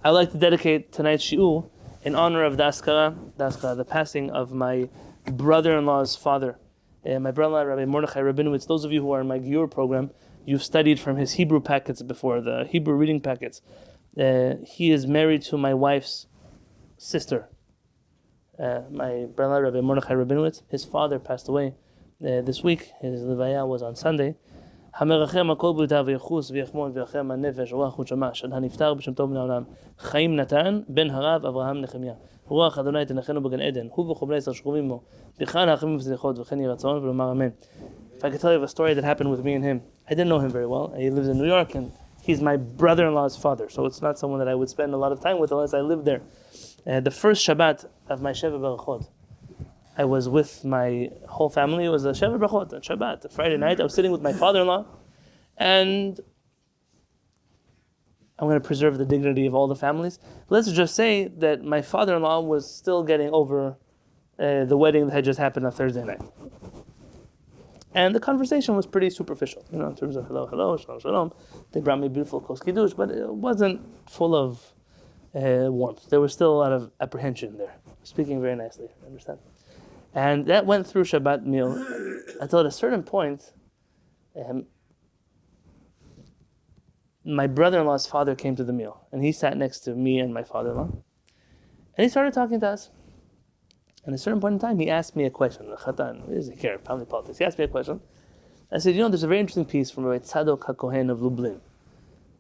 I'd like to dedicate tonight's shiur in honor of the passing of my brother-in-law's father. My brother-in-law, Rabbi Mordechai Rabinowitz. Those of you who are in my Shiur program, you've studied from his Hebrew packets before, the Hebrew reading packets. He is married to my wife's sister. My brother-in-law, Rabbi Mordechai Rabinowitz, his father passed away this week. His levaya was on Sunday. המרחם הכל בריאותיו ויחוס ויחמוד וירחם הנפש רוח ושמש עד הנפטר בשם טוב מן העולם חיים נתן בן הרב אברהם נחמיה רוח אדוני תנחנו בגן עדן הוא וכל בני ישראל שכובים בו בכלל הרחמים וצליחות וכן יהי רצון ולומר אמן. If I could tell you a story that happened with me and him, I didn't know him very well. He lives in New York and he's my brother-in-law's father, so it's not someone that I would spend a lot of time with unless I lived there. The first Shabbat of my Sheva Barachot, I was with my whole family. It was a Sheva Brachot, a Shabbat, a Friday night. I was sitting with my father-in-law, and I'm going to preserve the dignity of all the families. Let's just say that my father-in-law was still getting over the wedding that had just happened on Thursday night. And the conversation was pretty superficial, in terms of hello, shalom, shalom. They brought me beautiful kos kiddush, but it wasn't full of warmth. There was still a lot of apprehension there. Speaking very nicely, understand? And that went through Shabbat meal until at a certain point, my brother-in-law's father came to the meal, and he sat next to me and my father-in-law, and he started talking to us. And at a certain point in time, he asked me a question. Chatan, he doesn't care, family politics. He asked me a question. I said, there's a very interesting piece from Rabbi Tzadok HaKohen of Lublin.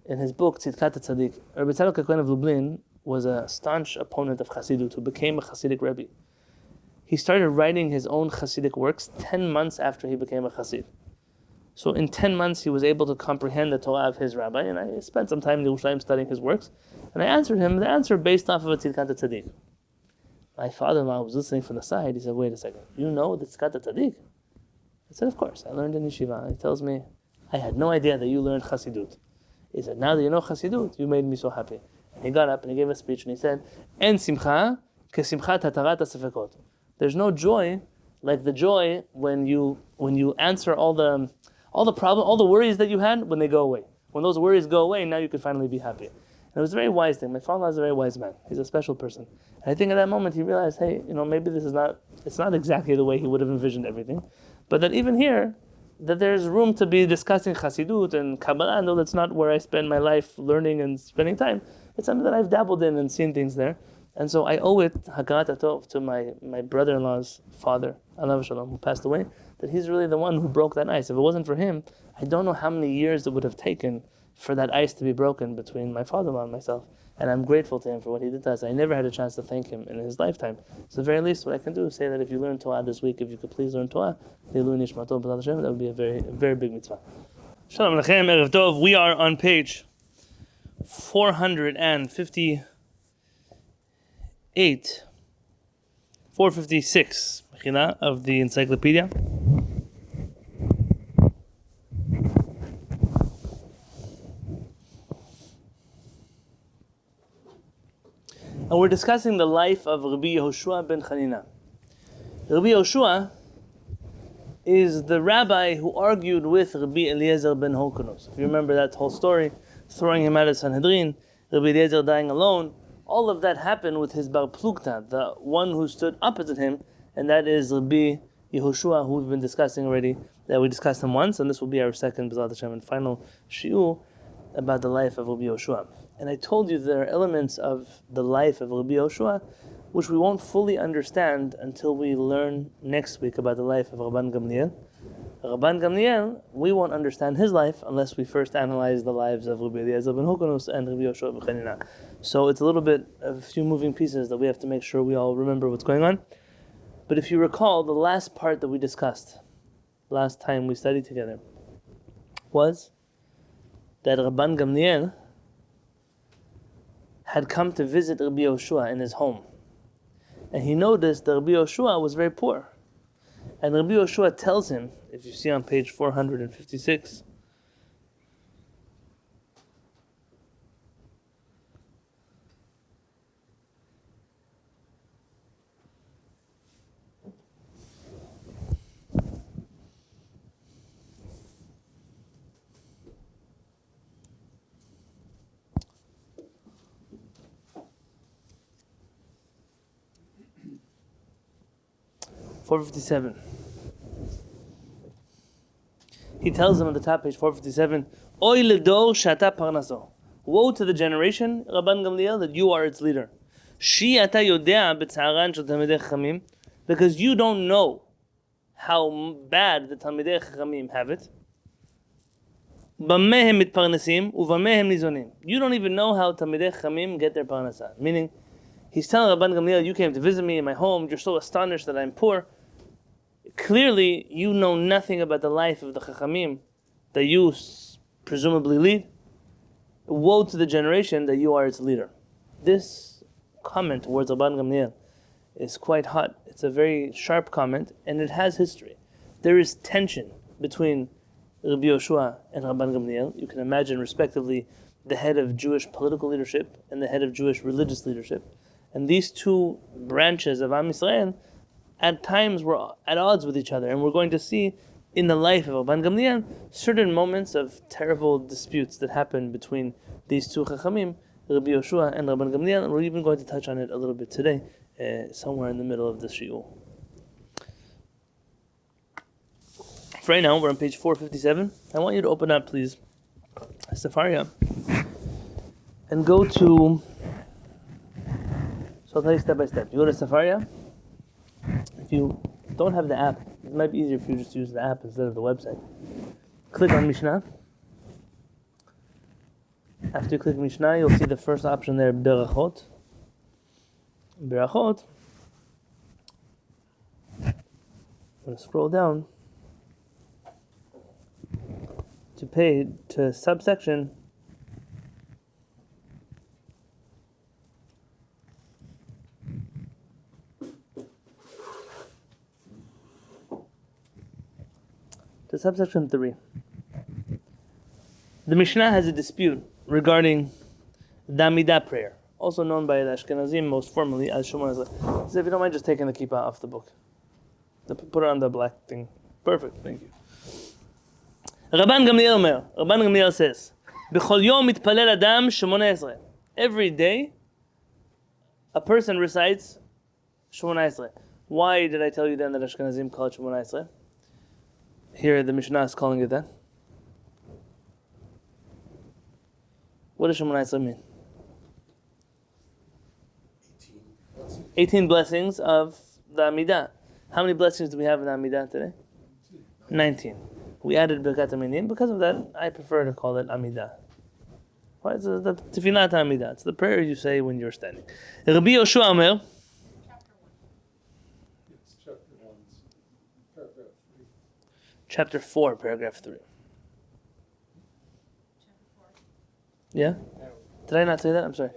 In his book, Tzidkat HaTzadik, Rabbi Tzadok HaKohen of Lublin was a staunch opponent of Chassidut who became a Chassidic Rebbe. He started writing his own Chassidic works 10 months after he became a Chassid. So in 10 months, he was able to comprehend the Torah of his rabbi, and I spent some time in Yerushalayim studying his works, and I answered him the answer based off of a Tzidkat HaTzadik. My father-in-law was listening from the side. He said, wait a second, you know the Tzidkat HaTzadik? I said, of course, I learned in yeshiva. He tells me, I had no idea that you learned Chassidut. He said, now that you know Chassidut, you made me so happy. And he got up and he gave a speech and he said, En simcha ke simchat hatarat hasefekot. There's no joy like the joy when you answer all the worries that you had when they go away. When those worries go away, now you can finally be happy. And it was a very wise thing. My father is a very wise man. He's a special person. And I think at that moment he realized, hey, maybe it's not exactly the way he would have envisioned everything. But that even here, that there's room to be discussing Chassidut and Kabbalah, though that's not where I spend my life learning and spending time. It's something that I've dabbled in and seen things there. And so I owe it, Hakarat Atov, to my brother-in-law's father, Alav Shalom, who passed away, that he's really the one who broke that ice. If it wasn't for him, I don't know how many years it would have taken for that ice to be broken between my father-in-law and myself. And I'm grateful to him for what he did to us. I never had a chance to thank him in his lifetime. So the very least, what I can do is say that if you learn Torah this week, if you could please learn Torah, that would be a very, very big mitzvah. Shalom Aleichem, Erev Tov. We are on page 456, of the encyclopedia. And we're discussing the life of Rabbi Yehoshua Ben Chanina. Rabbi Yehoshua is the rabbi who argued with Rabbi Eliezer ben Horkonos. If you remember that whole story, throwing him out of Sanhedrin, Rabbi Eliezer dying alone, all of that happened with his Bar Plugta, the one who stood opposite him, and that is Rabbi Yehoshua, who we've been discussing already, that we discussed him once, and this will be our second, B'ezrat Hashem, and final shiur about the life of Rabbi Yehoshua. And I told you there are elements of the life of Rabbi Yehoshua which we won't fully understand until we learn next week about the life of Rabban Gamliel. Rabban Gamliel, we won't understand his life unless we first analyze the lives of Rabbi Eliezer ben Horkonos and Rabbi Yehoshua ben Chanina. So it's a little bit of a few moving pieces that we have to make sure we all remember what's going on. But if you recall, the last part that we discussed, last time we studied together, was that Rabban Gamliel had come to visit Rabbi Yehoshua in his home. And he noticed that Rabbi Yehoshua was very poor. And Rabbi Yehoshua tells him, if you see on page 456, 457. He tells them on the top, page 457, Oy ledor shata parnaso. Woe to the generation, Rabban Gamliel, that you are its leader. Shi ata yodea b'tzaran shel talmidei chachamim, because you don't know how bad the talmidei chachamim have it. B'meh hem mitparnesim u'b'meh hem nizonim. You don't even know how talmidei chachamim get their parnasah. Meaning, he's telling Rabban Gamliel, you came to visit me in my home, you're so astonished that I'm poor. Clearly, you know nothing about the life of the Chachamim that you presumably lead. Woe to the generation that you are its leader. This comment towards Rabban Gamliel is quite hot. It's a very sharp comment, and it has history. There is tension between Rabbi Yehoshua and Rabban Gamliel. You can imagine, respectively, the head of Jewish political leadership and the head of Jewish religious leadership. And these two branches of Am Yisrael at times were at odds with each other, and we're going to see in the life of Rabban Gamliel certain moments of terrible disputes that happened between these two Chachamim, Rabbi Yehoshua and Rabban Gamliel, and we're even going to touch on it a little bit today, somewhere in the middle of the Shiur. For right now, we're on page 457. I want you to open up, please, Sefaria, and go to, so I'll tell you step by step. You go to Sefaria. If you don't have the app, it might be easier if you just use the app instead of the website. Click on Mishnah. After you click Mishnah, you'll see the first option there, Berachot. Berachot. I'm going to scroll down to subsection to subsection 3. The Mishnah has a dispute regarding the Amidah prayer, also known by the Ashkenazim most formally as Shemona Esrei. So if you don't mind just taking the kippah off the book. Put it on the black thing. Perfect, thank you. Rabban Gamliel says, B'chol yom mitpalel adam Shemona Esrei. Every day, a person recites Shemona Esrei. Why did I tell you then that Ashkenazim call it Shemona Esrei? Here the Mishnah is calling it that. What does Shemona Esrei mean? 18 blessings of the Amidah. How many blessings do we have in the Amidah today? 19. We added Birkat HaMinim. Because of that, I prefer to call it Amidah. Why? It's the Tefillat Amidah. It's the prayer you say when you're standing. Rabbi Yehoshua Omer. Chapter 4, paragraph 3. Yeah? Did I not say that? I'm sorry.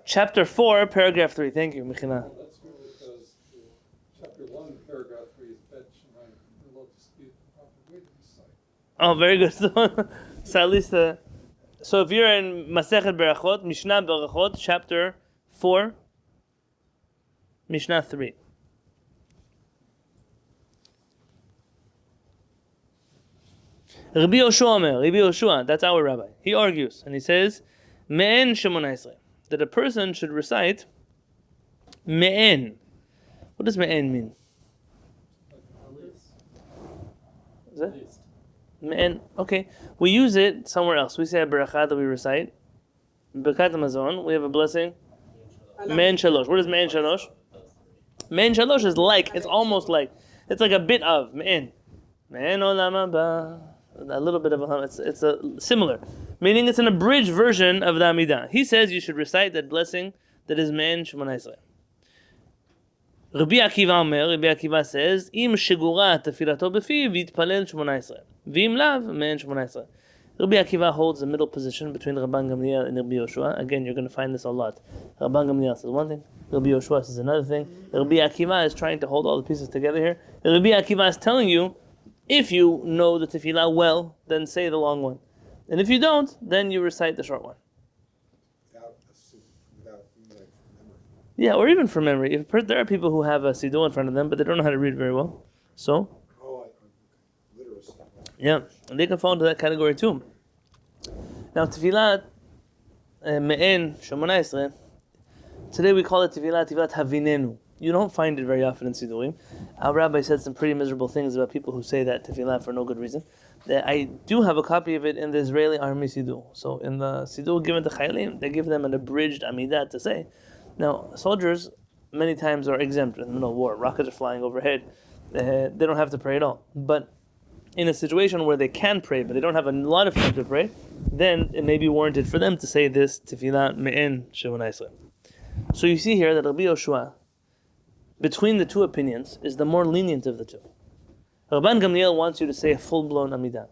Chapter 4, paragraph 3. Thank you, Mechina. That's true because chapter 1, paragraph 3 is Bet Shemayim. We're allowed to speak the proper way to recite. Oh, very good. So at least, so if you're in Masechet Berachot, Mishnah Berachot, chapter 4, Mishnah 3. Rabbi Yehoshua Omer, Rabbi Yehoshua, that's our rabbi. He argues, and he says, Me'en Shemona Esrei, that a person should recite Me'en. What does Me'en mean? Is that? Me'en, okay. We use it somewhere else. We say a bracha that we recite. Birkat Hamazon, we have a blessing. Me'en Shalosh. What is Me'en Shalosh? Me'en Shalosh is like, it's almost like, it's like a bit of Me'en. Me'en Olam Haba. A little bit of it's a similar, meaning it's an abridged version of the Amidah. He says you should recite that blessing that is Me'en Shemona Esrei. Rabbi Akiva says, Im shegura tefilato befiv yitpalel Shemona Esrei, v'im lav Me'en Shemona Esrei. Rabbi Akiva holds the middle position between Rabban Gamliel and Rabbi Yehoshua. Again, you're going to find this a lot. Rabban Gamliel says one thing, Rabbi Yehoshua says another thing. Rabbi Akiva is trying to hold all the pieces together here. Rabbi Akiva is telling you, if you know the tefillah well, then say the long one. And if you don't, then you recite the short one. Without memory. Yeah, or even from memory. There are people who have a siddur in front of them, but they don't know how to read very well. So, Literacy. yeah, and they can fall into that category too. Now, tefillah, Me'en Shemona Esrei, today we call it tefillah Havinenu. You don't find it very often in Sidurim. Our rabbi said some pretty miserable things about people who say that tefillah for no good reason. I do have a copy of it in the Israeli Army Sidur. So in the Sidur given to Chayalim, they give them an abridged Amidah to say. Now, soldiers many times are exempt in the middle of war. Rockets are flying overhead. They don't have to pray at all. But in a situation where they can pray, but they don't have a lot of time to pray, then it may be warranted for them to say this tefillah me'en shevona Yisrael. So you see here that Rabbi Yehoshua, between the two opinions, is the more lenient of the two. Rabban Gamliel wants you to say a full-blown Amidah.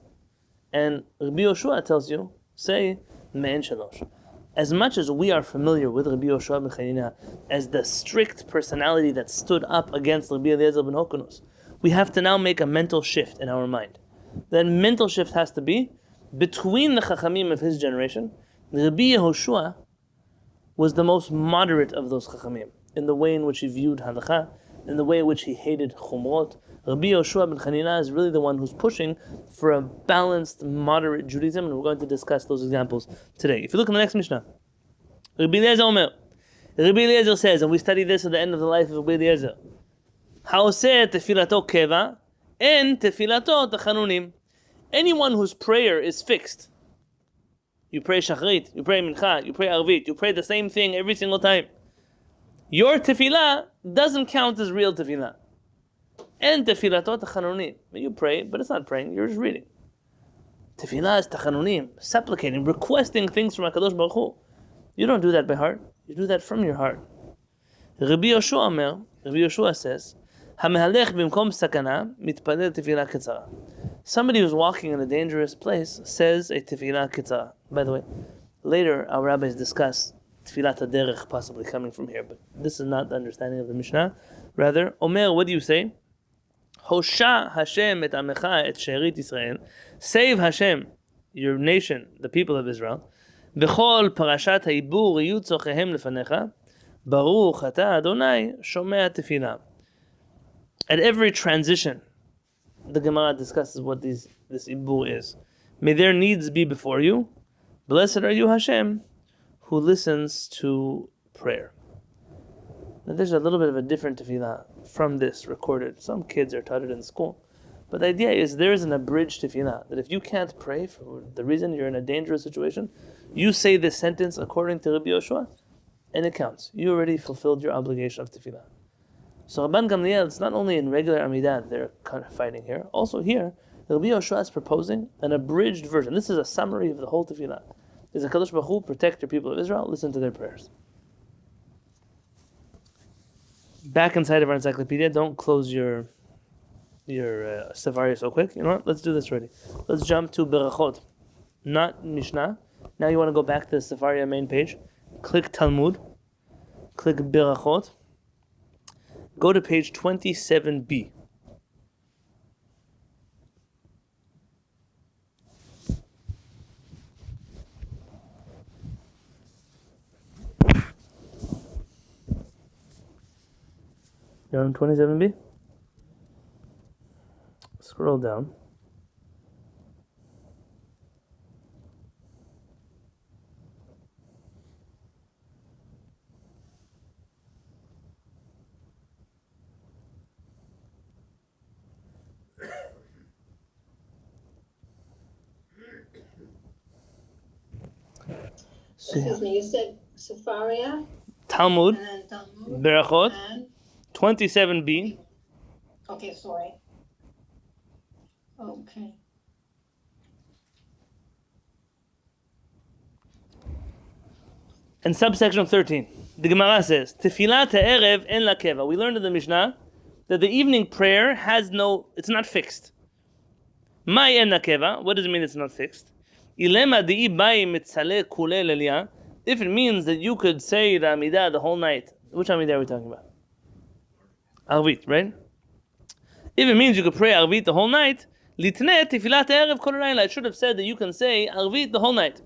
And Rabbi Yehoshua tells you, say me'en shalosh. As much as we are familiar with Rabbi Yehoshua Ben Chanina as the strict personality that stood up against Rabbi Eliezer ben Hokanus, we have to now make a mental shift in our mind. That mental shift has to be between the Chachamim of his generation. Rabbi Yehoshua was the most moderate of those Chachamim in the way in which he viewed halakha, in the way in which he hated chumrot. Rabbi Yehoshua Ben Chanina is really the one who's pushing for a balanced, moderate Judaism, and we're going to discuss those examples today. If you look in the next Mishnah, Rabbi Eliezer says, and we study this at the end of the life of Rabbi Eliezer, Ha'oseh tefilato keva, en tefilato tachanunim. Anyone whose prayer is fixed, you pray shachrit, you pray mincha, you pray arvit, you pray the same thing every single time, your tefillah doesn't count as real tefillah. And tefilatot tachanunim. You pray, but it's not praying, you're just reading. Tefillah is tachanunim, supplicating, requesting things from HaKadosh Baruch Hu. You don't do that by heart, you do that from your heart. Rabbi Yehoshua says, Hamehalech bimkom sakana mitpalel tefillah ketzara. Somebody who's walking in a dangerous place says a tefillah ketzara. By the way, later our rabbis discuss tefillat haderech possibly coming from here, but this is not the understanding of the Mishnah. Rather, Omer, what do you say? Hosha Hashem et amecha et she'erit Yisrael. Save Hashem, your nation, the people of Israel. B'chol parashat ha'ibur yiyu tzorchehem lefanecha. Baruch ata Adonai shomea tefillah. At every transition, the Gemara discusses what this ibur is. May their needs be before you. Blessed are you, Hashem, who listens to prayer. Now there's a little bit of a different tefillah from this recorded. Some kids are taught it in school. But the idea is there is an abridged tefillah, that if you can't pray for the reason you're in a dangerous situation, you say this sentence according to Rabbi Yehoshua, and it counts. You already fulfilled your obligation of tefillah. So Rabban Gamliel, it's not only in regular Amidah they're kind of fighting here, also here, Rabbi Yehoshua is proposing an abridged version. This is a summary of the whole tefillah. Is a HaKadosh Baruch Hu, protect your people of Israel, listen to their prayers. Back inside of our encyclopedia, don't close your Sefaria so quick. You know what? Let's do this already. Let's jump to Berachot, not Mishnah. Now you want to go back to the Sefaria main page. Click Talmud. Click Berachot. Go to page 27b. You're on 27b? Scroll down. Excuse me, you said Sefaria? Talmud, And then Talmud? Berachot, And? 27b. Okay, sorry. Okay. And subsection 13. The Gemara says, Tefilat ha'erev en la keva. We learned in the Mishnah that the evening prayer it's not fixed. Mai en la keva. What does it mean it's not fixed? Ilema di'i bai mitzaleh kulei Aliyah. If it means that you could say the Amidah the whole night. Which Amidah are we talking about? Arvit, right? If it means you could pray Arvit the whole night, litneh tefilat ha'erev kol halayla. It should have said that you can say Arvit the whole night.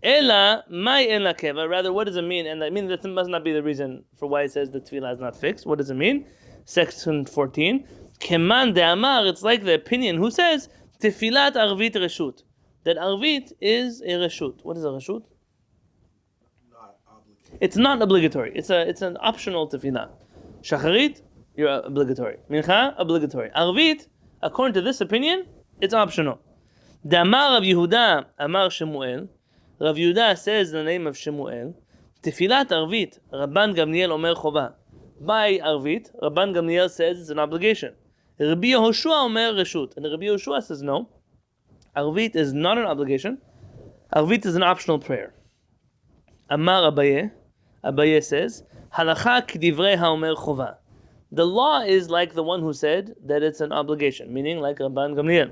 Ela mai en la keva. Rather, what does it mean? And I mean that must not be the reason for why it says the tefillah is not fixed. What does it mean? Section 14. Keman de amar. It's like the opinion who says tefilat arvit reshut. That arvit is a reshut. What is a reshut? Not obligatory. It's not obligatory. It's an optional tefillah. Shacharit, you're obligatory. Mincha, obligatory. Arvit, according to this opinion, it's optional. Damar Rav Yehuda Amar Shemuel. Rav Yehuda says the name of Shemuel. Tefilat Arvit, Rabban Gamliel Omer Chova. By Arvit, Rabban Gamliel says it's an obligation. Rabbi Yehoshua Omer Reshut. And Rabbi Yehoshua says no. Arvit is not an obligation. Arvit is an optional prayer. Amar Abaye. Abaye says, Halacha k'divrei ha'omer chova. The law is like the one who said that it's an obligation, meaning like Rabban Gamliel.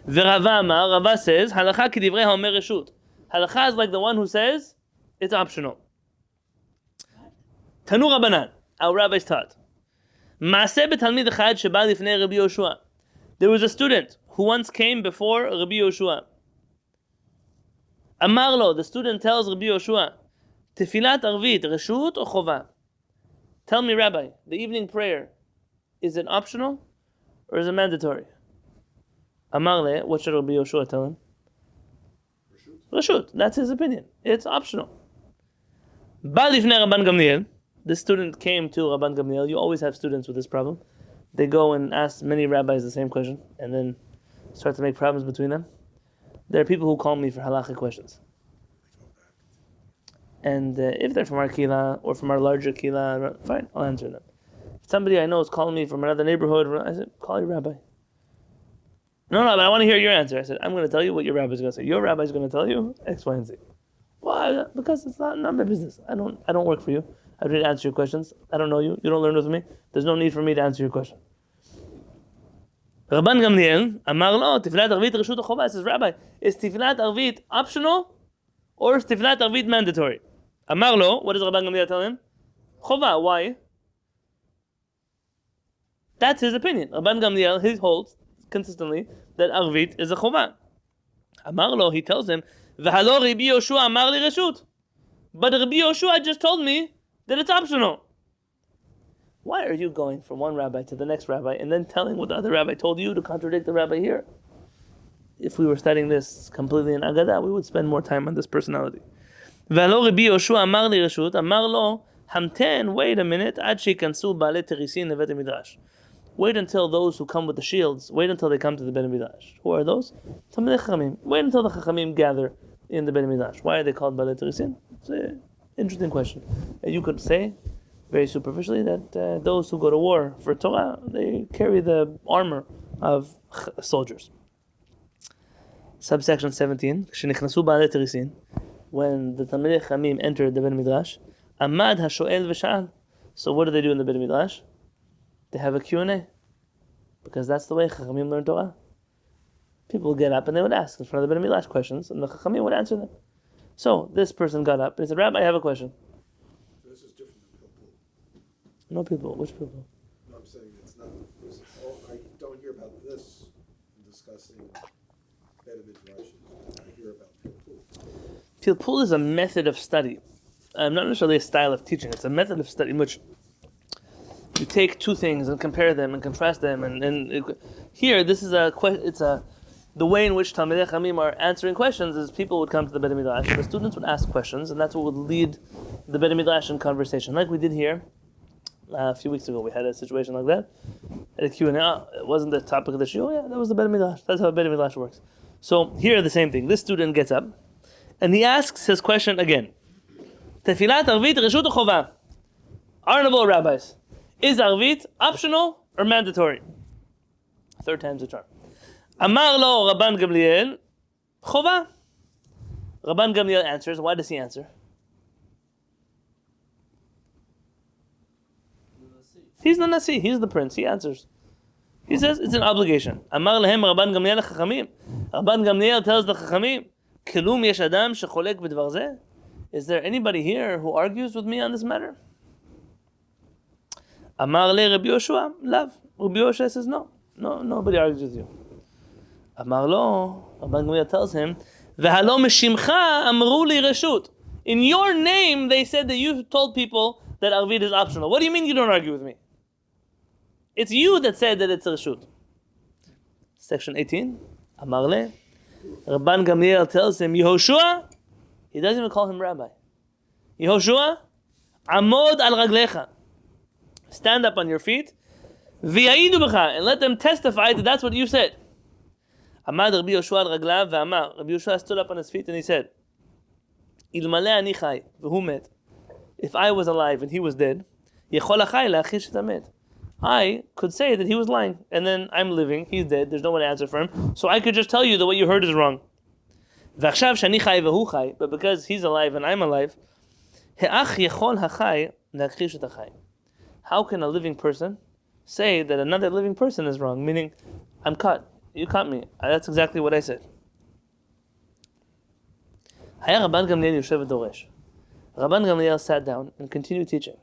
V'Rava Amar, Rava says, Halacha k'divrei ha'omer reshut. Halacha is like the one who says it's optional. Tanu Rabbanan, our rabbis taught. Ma'aseh b'talmid echad sheba lifnei Rabbi Yehoshua. There was a student who once came before Rabbi Yehoshua. Amar lo, the student tells Rabbi Yehoshua, Tefilat Arvit, Reshut or Chova? Tell me, Rabbi, the evening prayer, is it optional or is it mandatory? Amar le, what should Rabbi Yehoshua tell him? Reshut, that's his opinion. It's optional. Ba lifnei Rabban Gamliel, this student came to Rabban Gamliel. You always have students with this problem. They go and ask many rabbis the same question and then start to make problems between them. There are people who call me for halachic questions. And if they're from our kehillah or from our larger kehillah, fine, I'll answer them. If somebody I know is calling me from another neighborhood, I said, call your rabbi. No, but I want to hear your answer. I said, I'm going to tell you what your rabbi is going to say. Your rabbi is going to tell you X, Y, and Z. Why? Because it's not my business. I don't work for you. I didn't answer your questions. I don't know you. You don't learn with me. There's no need for me to answer your question. Rabban Gamliel, Amar lo, Tifilat Arvit Reshut Chova. Says, Rabbi, is Tifilat Arvit optional or is Tifilat Arvit mandatory? Amar lo, what does Rabban Gamliel tell him? Chova. Why? That's his opinion. Rabban Gamliel, he holds consistently that Arvit is a Chova. Amar lo, he tells him, V'halo Rabbi Yehoshua Amar li Reshut. But Rabbi Yehoshua just told me that it's optional. Why are you going from one rabbi to the next rabbi and then telling what the other rabbi told you to contradict the rabbi here? If we were studying this completely in Agadah, we would spend more time on this personality. V'alo Rabbi Yehoshua Amar li Reshut, Amar lo, hamten, wait a minute, ad sheyikansu ba'alei terisin levet midrash. Wait until those who come with the shields, wait until they come to the Bet Midrash. Who are those? Talmidei Chachamim. Wait until the Chachamim gather in the Bet Midrash. Why are they called ba'alei terisin? It's an interesting question. And you could say, very superficially, that those who go to war for Torah, they carry the armor of soldiers. Subsection 17, כשנכנסו בעלי תריסין, when the Talmidei Chachamim entered the Bet Midrash, עמד השואל ושאל. So what do they do in the Bet Midrash? They have a Q&A. Because that's the way Chachamim learn Torah. People would get up and they would ask in front of the Bet Midrash questions, and the Chachamim would answer them. So this person got up and he said, Rabbi, I have a question. This is different than Pilpul. No people. Which people? No, I'm saying it's not. I don't hear about this in discussing Beta Midrashim. I hear about Pilpul. Pilpul is a method of study. Not necessarily a style of teaching. It's a method of study in which you take two things and compare them and contrast them. Here, this is the way in which Talmidei Chachamim are answering questions is people would come to the Bet Midrash, the students would ask questions, and that's what would lead the Bet Midrash in conversation. Like we did here a few weeks ago, we had a situation like that at a Q&A. It wasn't the topic of the shiur. Yeah, that was the Bet Midrash. That's how Bet Midrash works. So here, the same thing. This student gets up and he asks his question again. Tefilat Arvit Reshut or Chova? Honorable rabbis, is Arvit optional or mandatory? Third time's the charm. Amar lo Rabban Gamliel, Chova. Rabban Gamliel answers. Why does he answer? He's the Nasi. He's the prince. He answers. He says it's an obligation. Amar lehem Rabban Gamliel Chachamim. Rabban Gamliel tells the Chachamim, Kelum yesh adam shecholek b'dvar zeh. Is there anybody here who argues with me on this matter? Amar le Rabbi Yehoshua, lav. Rabbi Yehoshua says no, nobody argues with you. Amar lo, Rabban Gamliel tells him, V'halo meshimcha amru li reshut. In your name, they said that you told people that Arvit is optional. What do you mean you don't argue with me? It's you that said that it's a reshut. Section 18, Amar le, Rabban Gamliel tells him, Yehoshua, he doesn't even call him rabbi. Yehoshua, amod al raglecha. stand up on your feet, v'ya'idu b'cha, and let them testify that that's what you said. Amad Rabbi Yehoshua al raglav v'amar. Rabbi Yehoshua stood up on his feet and he said, Ilmale ani chai v'hu met. If I was alive and he was dead, yechol achai la'achish et hamet. I could say that he was lying, and then I'm living, he's dead, there's no one to answer for him, so I could just tell you that what you heard is wrong. V'achshav shani chai v'hu chai, but because he's alive and I'm alive, he'ach yechol hachai la'achish et hachai. How can a living person say that another living person is wrong? Meaning, I'm caught. You caught me. That's exactly what I said. Haya Rabban Gamliel Yosef v'doresh. Rabban Gamliel sat down and continued teaching.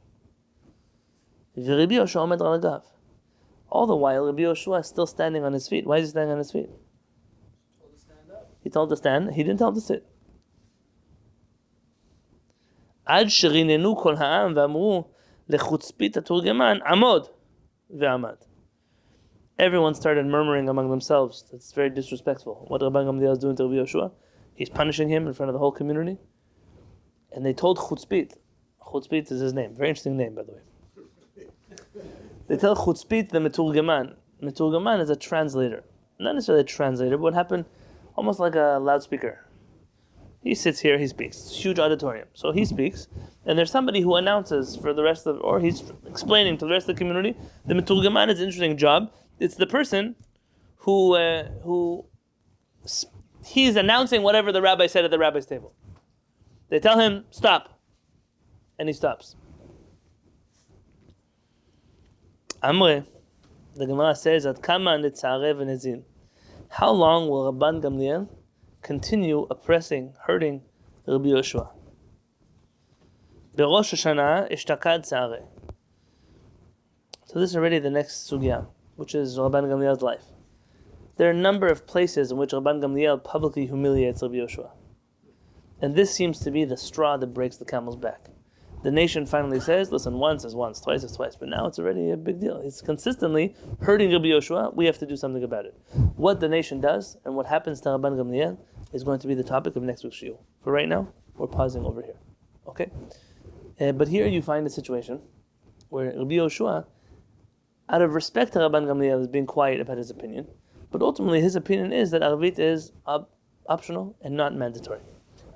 V'Rabbi Yehoshua omed al hagav. All the while, Rabbi Yehoshua is still standing on his feet. Why is he standing on his feet? He told to stand. He didn't tell him to sit. Ad sherinenu kol ha'am v'amru lechutzpit haturgeman amod ve'amad. Everyone started murmuring among themselves. That's very disrespectful. What Rabban Gamliel is doing to Rabbi Yehoshua, he's punishing him in front of the whole community. And they told Chutzpit. Chutzpit is his name. Very interesting name, by the way. They tell Chutzpit the Meturgeman. Meturgeman is a translator. Not necessarily a translator, but what happened, almost like a loudspeaker. He sits here, he speaks. Huge auditorium. So he speaks, and there's somebody who announces for the rest of, or he's explaining to the rest of the community. The Meturgeman is an interesting job. It's the person who he's announcing whatever the rabbi said at the rabbi's table. They tell him, stop. And he stops. Amre, the Gemara says, Ad kama netzarev v'nezin. How long will Rabban Gamliel continue oppressing, hurting Rabbi Yehoshua? Berosh Hashanah ishtakad tzareh. So this is already the next sugya, which is Rabban Gamliel's life. There are a number of places in which Rabban Gamliel publicly humiliates Rabbi Yehoshua. And this seems to be the straw that breaks the camel's back. The nation finally says, listen, once is once, twice is twice, but now it's already a big deal. It's consistently hurting Rabbi Yehoshua. We have to do something about it. What the nation does and what happens to Rabban Gamliel is going to be the topic of next week's shiur. For right now, we're pausing over here. Okay? But here you find a situation where Rabbi Yehoshua, out of respect to Rabban Gamliel, is being quiet about his opinion. But ultimately, his opinion is that Arvit is optional and not mandatory.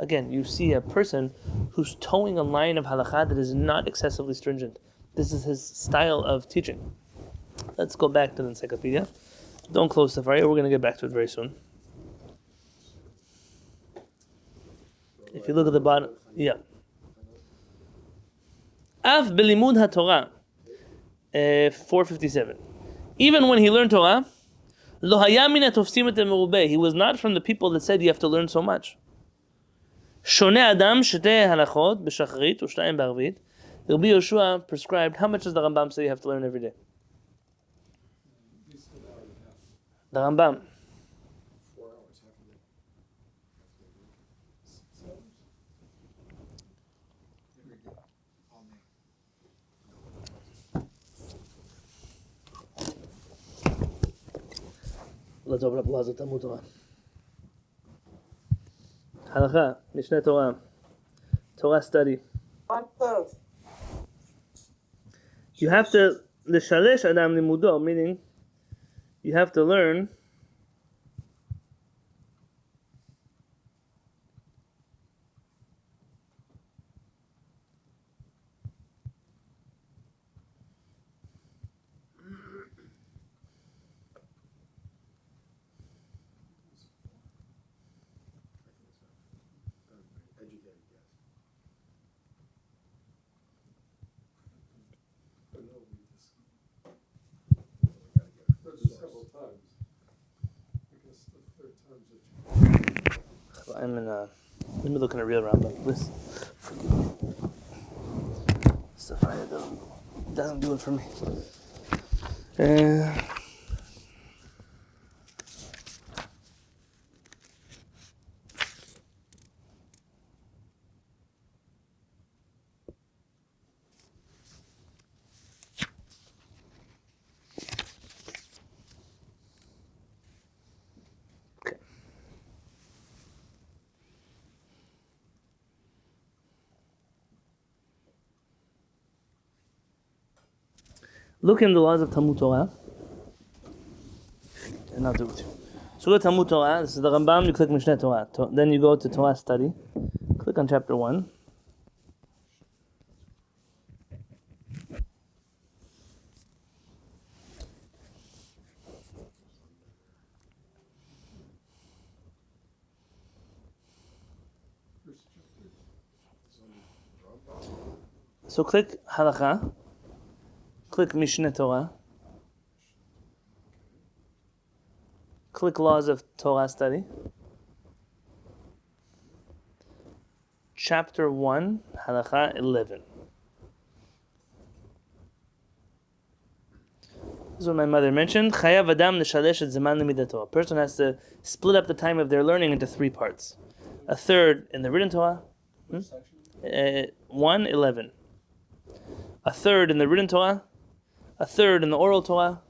Again, you see a person who's towing a line of halakha that is not excessively stringent. This is his style of teaching. Let's go back to the encyclopedia. Don't close Safari. We're going to get back to it very soon. If you look at the bottom, yeah. Af belimud haTorah, 457. Even when he learned Torah, lo haya min hatofsim et merubeh. He was not from the people that said you have to learn so much. Shoneh Adam sheteh halachot b'shachrit u'shtayim b'arvit. Rabbi Yehoshua prescribed, how much does the Rambam say you have to learn every day? The Rambam. 4 hours, half a day. Every day, all night. Let's open up Laws of Talmud Torah. Halakha, Mishneh Torah, Torah study. You have to l'shalesh adam limudo, meaning you have to learn Educated guess. I know we just. We gotta get a Heard this source. several times. I guess the third time's a charm. I'm in let me look at a real Rambam. Please forgive me. Safari doesn't do it for me. Look in the laws of Talmud Torah, and I'll do it with you. So go to Talmud Torah. This is the Rambam. You click Mishneh Torah. Then you go to Torah study. Click on chapter 1. First chapter. So click Halacha. Click Mishneh Torah. Click Laws of Torah Study. Chapter 1, Halacha 11. This is what my mother mentioned. Chayav Adam neshalesh et zeman lemidato. A person has to split up the time of their learning into 3 parts. A third in the written Torah. 1:11. A third in the written Torah. A third in the oral Torah.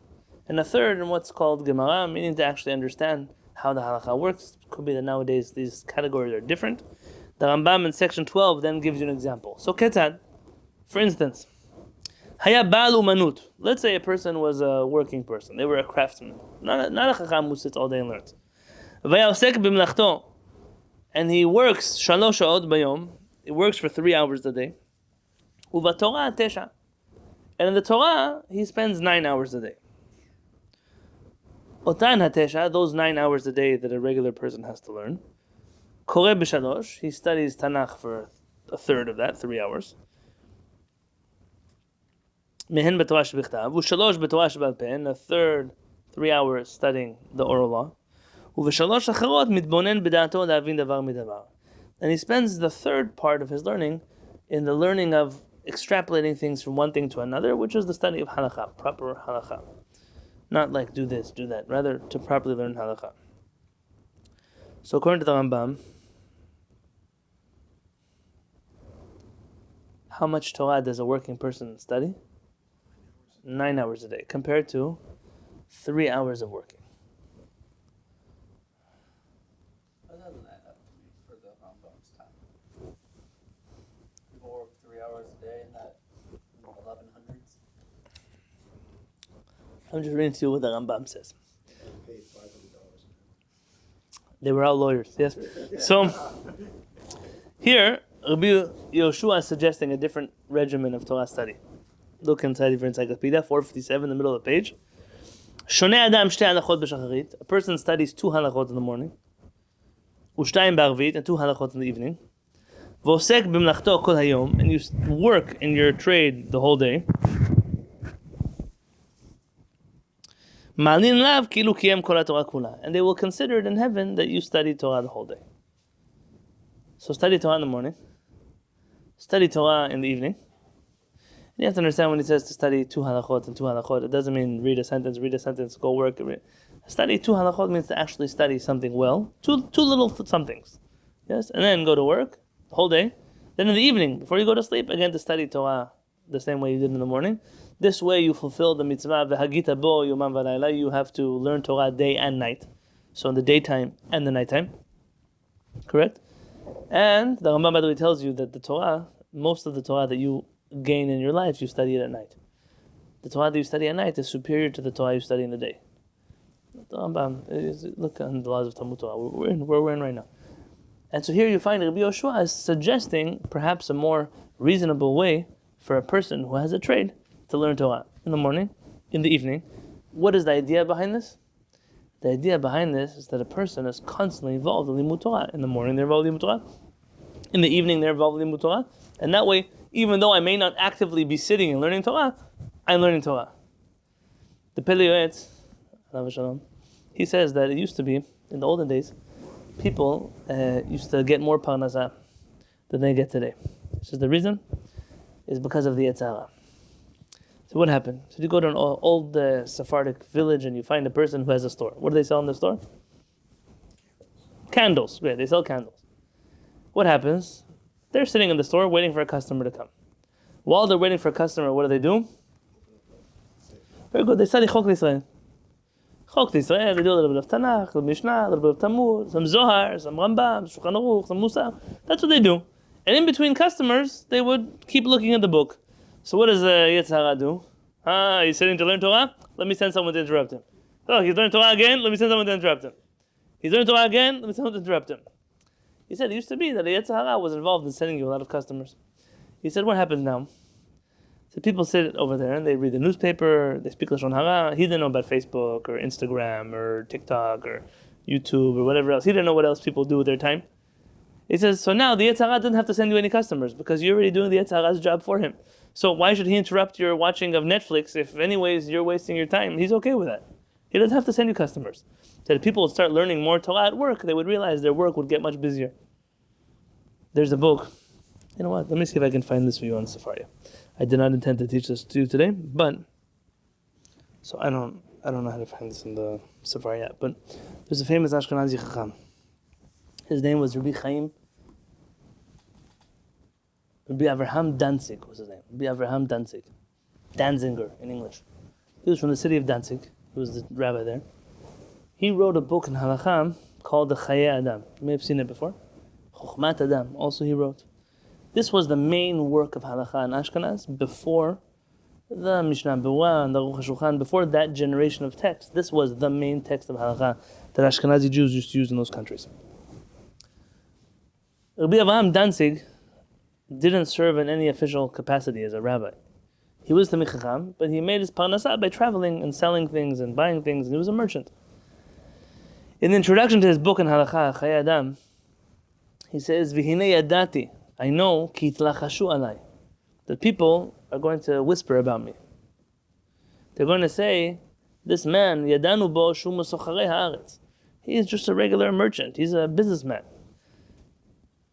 And a third in what's called Gemara, meaning to actually understand how the halakha works. Could be that nowadays these categories are different. The Rambam in section 12 then gives you an example. So Ketad, for instance, Haya Baal Umanut. Let's say a person was a working person. They were a craftsman. Not a chacham who sits all day and learns. Vayosek b'mlachto. And he works shalosh sha'ot bayom. He works for 3 hours a day. Uva Torah tesha. And in the Torah, he spends 9 hours a day. Otan hatesha, those 9 hours a day that a regular person has to learn. Koreh b'shalosh, he studies Tanakh for a third of that, 3 hours. Mehen b'torah shebechtav, u'shalosh b'torah shebal peh, and a third, 3 hours studying the oral law. U'v'shalosh acharot mitbonen b'da'ato la'avin davar midavar. And he spends the third part of his learning in the learning of extrapolating things from one thing to another, which is the study of halakha, proper halakha. Not like do this, do that, rather to properly learn halakha. So according to the Rambam, how much Torah does a working person study? 9 hours a day, compared to 3 hours of working. That doesn't add up to me for the Rambam's time. People work 3 hours a day in that 1100s. I'm just reading to you what the Rambam says. Paid $500 They were all lawyers, yes. So, here, Rabbi Yehoshua is suggesting a different regimen of Torah study. Look inside your encyclopedia, 457, in the middle of the page. Shoneh Adam shtei halachot b'shacharit. A person studies 2 halachot in the morning. U'shtayim b'arvit, and 2 halachot in the evening. V'osek b'mlachto kol hayom, and you work in your trade the whole day. Malin lav kilu kiyem kol haTorah kula, and they will consider it in heaven that you studied Torah the whole day. So study Torah in the morning, study Torah in the evening. And you have to understand when he says to study 2 halachot and 2 halachot, it doesn't mean read a sentence, go work. Study 2 halachot means to actually study something well, two little somethings, yes, and then go to work the whole day. Then in the evening, before you go to sleep, again to study Torah the same way you did in the morning. This way you fulfill the mitzvah v'hagita bo yomam v'layla. You have to learn Torah day and night, so in the daytime and the nighttime. Correct? And the Rambam, by the way, tells you that the Torah, most of the Torah that you gain in your life, you study it at night. The Torah that you study at night is superior to the Torah you study in the day. The Rambam, look on the laws of Talmud Torah. Where we're in right now. And so here you find Rabbi Yehoshua is suggesting perhaps a more reasonable way for a person who has a trade to learn Torah in the morning, in the evening. What is the idea behind this? The idea behind this is that a person is constantly involved in Limud Torah. In the morning they're involved in Limud Torah. In the evening they're involved in Limud Torah. And that way, even though I may not actively be sitting and learning Torah, I'm learning Torah. The Pele Yoetz, Alav Shalom, he says that it used to be, in the olden days, people used to get more parnasah than they get today. This is the reason, is because of the Yetzirah. So what happened? So you go to an old Sephardic village and you find a person who has a store. What do they sell in the store? Candles. Great, they sell candles. What happens? They're sitting in the store waiting for a customer to come. While they're waiting for a customer, what do? Very good. They study Chok Yisrael. Chok Yisrael, they do a little bit of Tanakh, a little Mishnah, a little bit of Talmud, some Zohar, some Rambam, Shulchan Aruch, some Musar. That's what they do. And in between customers, they would keep looking at the book. So what does the Yetzirah do? He's sitting to learn Torah? Let me send someone to interrupt him. Oh, he's learning Torah again? Let me send someone to interrupt him. He's learning Torah again? Let me send someone to interrupt him. He said it used to be that the Yetzer Hara was involved in sending you a lot of customers. He said, what happens now? So people sit over there and they read the newspaper, they speak Lashon Hara. He didn't know about Facebook or Instagram or TikTok or YouTube or whatever else. He didn't know what else people do with their time. He says, so now the Yetzer Hara doesn't have to send you any customers because you're already doing the Yetzer Hara's job for him. So why should he interrupt your watching of Netflix if anyways you're wasting your time? He's okay with that. He doesn't have to send you customers. So if people would start learning more Torah at work, they would realize their work would get much busier. There's a book. You know what? Let me see if I can find this for you on Sefaria. I did not intend to teach this to you today, but so I don't know how to find this in the Sefaria. But there's a famous Ashkenazi Chacham. His name was Rabbi Avraham Danzig was his name. Rabbi Avraham Danzig. Danziger in English. He was from the city of Danzig. He was the rabbi there. He wrote a book in Halakha called the Chaye Adam. You may have seen it before. Chokhmat Adam, also he wrote. This was the main work of Halakha in Ashkenaz before the Mishneh Torah and the Aruch HaShulchan, before that generation of text. This was the main text of Halakha that Ashkenazi Jews used to use in those countries. Rabbi Avraham Danzig didn't serve in any official capacity as a rabbi. He was the Chacham, but he made his parnasah by traveling and selling things and buying things, and he was a merchant. In the introduction to his book in Halakha, Chaye Adam, he says, V'hinei yadati, I know, ki yitlachashu alai, that people are going to whisper about me. They're going to say, this man, yadanu bo shu mesocharei haaretz. He is just a regular merchant. He's a businessman.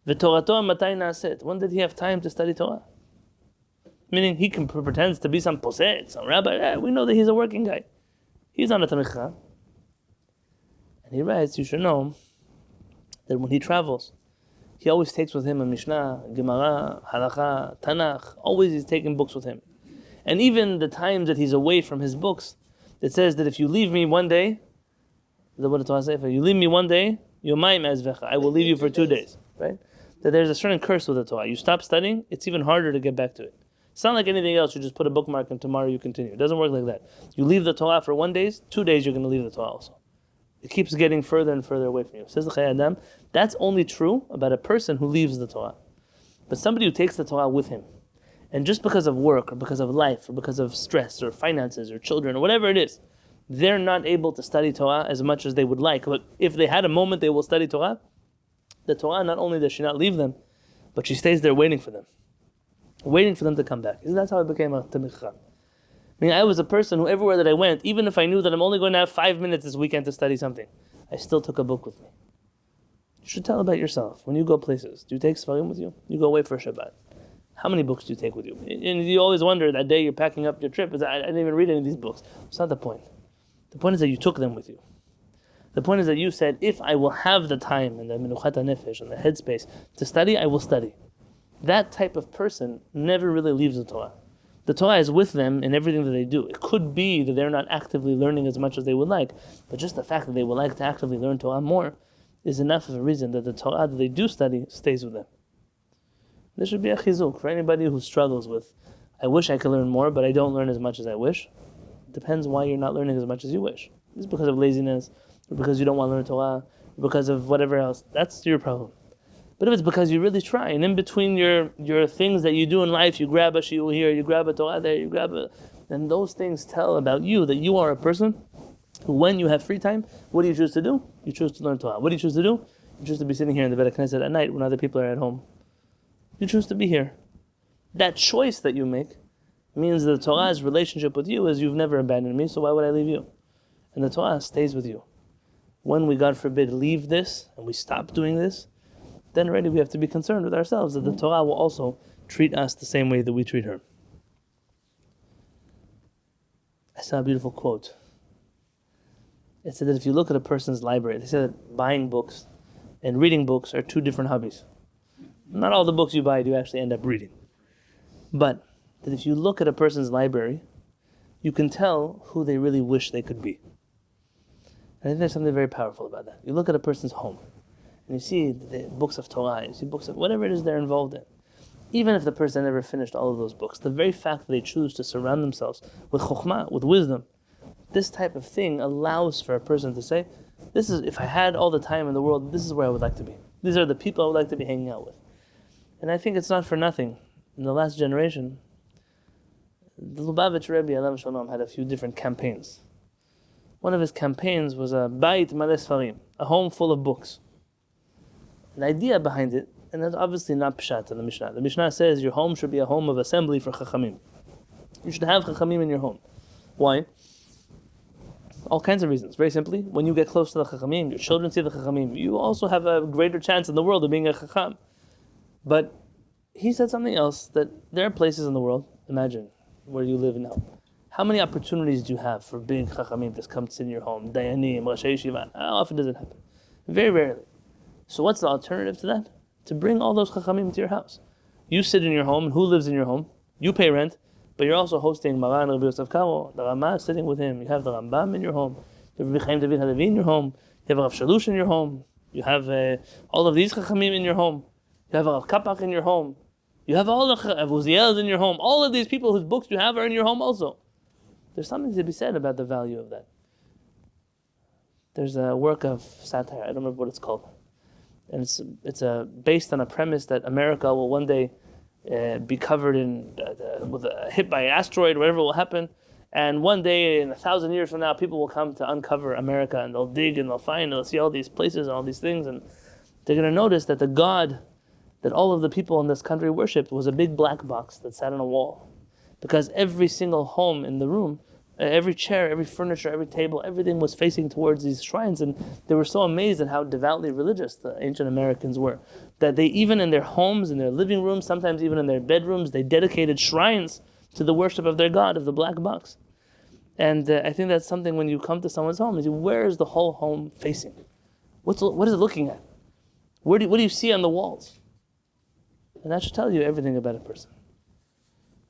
V'torato matay naaset. When did he have time to study Torah? Meaning he can pretend to be some posek, some rabbi. We know that he's a working guy. He's not a Talmid Chacham. And he writes, you should know that when he travels, he always takes with him a Mishnah, Gemara, Halakha, Tanakh. Always he's taking books with him. And even the times that he's away from his books, it says that if you leave me one day, the what the Torah says, if you leave me one day, Yomayim ezvecha, I will leave you for 2 days. Right? That there's a certain curse with the Torah. You stop studying, it's even harder to get back to it. It's not like anything else. You just put a bookmark and tomorrow you continue. It doesn't work like that. You leave the Torah for 1 day, 2 days you're going to leave the Torah also. It keeps getting further and further away from you. Says the Chaye Adam, that's only true about a person who leaves the Torah. But somebody who takes the Torah with him, and just because of work or because of life or because of stress or finances or children or whatever it is, they're not able to study Torah as much as they would like. But if they had a moment they will study Torah, the Torah, not only does she not leave them, but she stays there waiting for them to come back. That's how I became a Talmid Chacham. I mean, I was a person who everywhere that I went, even if I knew that I'm only going to have 5 minutes this weekend to study something, I still took a book with me. You should tell about yourself. When you go places, do you take Sfarim with you? You go away for Shabbat. How many books do you take with you? And you always wonder that day you're packing up your trip, I didn't even read any of these books. It's not the point. The point is that you took them with you. The point is that you said, if I will have the time and the menuchat nefesh and the headspace to study, I will study. That type of person never really leaves the Torah. The Torah is with them in everything that they do. It could be that they're not actively learning as much as they would like, but just the fact that they would like to actively learn Torah more is enough of a reason that the Torah that they do study stays with them. This should be a chizuk for anybody who struggles with, I wish I could learn more, but I don't learn as much as I wish. It depends why you're not learning as much as you wish. It's because of laziness, or because you don't want to learn Torah, or because of whatever else. That's your problem. But if it's because you really try, and in between your things that you do in life, you grab a shiur here, you grab a Torah there, then those things tell about you that you are a person who, when you have free time, what do you choose to do? You choose to learn Torah. What do you choose to do? You choose to be sitting here in the Beit HaKnesset at night when other people are at home. You choose to be here. That choice that you make means that the Torah's relationship with you is, you've never abandoned me, so why would I leave you? And the Torah stays with you. When we, God forbid, leave this and we stop doing this, then already we have to be concerned with ourselves that the Torah will also treat us the same way that we treat her. I saw a beautiful quote. It said that if you look at a person's library, they said that buying books and reading books are two different hobbies. Not all the books you buy do you actually end up reading. But that if you look at a person's library, you can tell who they really wish they could be. And I think there's something very powerful about that. You look at a person's home, and you see the books of Torah, you see books of whatever it is they're involved in. even if the person never finished all of those books, the very fact that they choose to surround themselves with chokhmah, with wisdom, this type of thing allows for a person to say, this is, if I had all the time in the world, this is where I would like to be. These are the people I would like to be hanging out with. And I think it's not for nothing. In the last generation, the Lubavitch Rebbe Alav Shalom had a few different campaigns. One of his campaigns was a Bait Maleh Sfarim, a home full of books. The idea behind it, and that's obviously not pshat in the Mishnah. The Mishnah says your home should be a home of assembly for Chachamim. You should have Chachamim in your home. Why? All kinds of reasons. Very simply, when you get close to the Chachamim, your children see the Chachamim, you also have a greater chance in the world of being a Chacham. But he said something else, that there are places in the world, imagine where you live now. How many opportunities do you have for big Chachamim to come sit in your home? Dayanim, Rashi Yeshiva. How often does it happen? Very rarely. So what's the alternative to that? To bring all those Chachamim to your house. You sit in your home, and who lives in your home? You pay rent, but you're also hosting Maran Rabbi Yosef Karo, the Ramah is sitting with him. You have the Rambam in your home. You have Rabbi Chaim Natan in your home. You have Rav Shalush in your home. You have all of these Chachamim in your home. You have Rav Kapach in your home. You have all the Avuziels in your home. All of these people whose books you have are in your home also. There's something to be said about the value of that. There's a work of satire, I don't remember what it's called. And it's based on a premise that America will one day be covered in hit by an asteroid, whatever will happen. And one day, in 1,000 years from now, people will come to uncover America, and they'll dig and they'll find, and they'll see all these places and all these things, and they're going to notice that the God that all of the people in this country worshipped was a big black box that sat on a wall. Because every single home in the room, every chair, every furniture, every table, everything was facing towards these shrines, and they were so amazed at how devoutly religious the ancient Americans were, that they, even in their homes, in their living rooms, sometimes even in their bedrooms, they dedicated shrines to the worship of their God, of the black box. And I think that's something when you come to someone's home, is where is the whole home facing? What is it looking at? What do you see on the walls? And that should tell you everything about a person.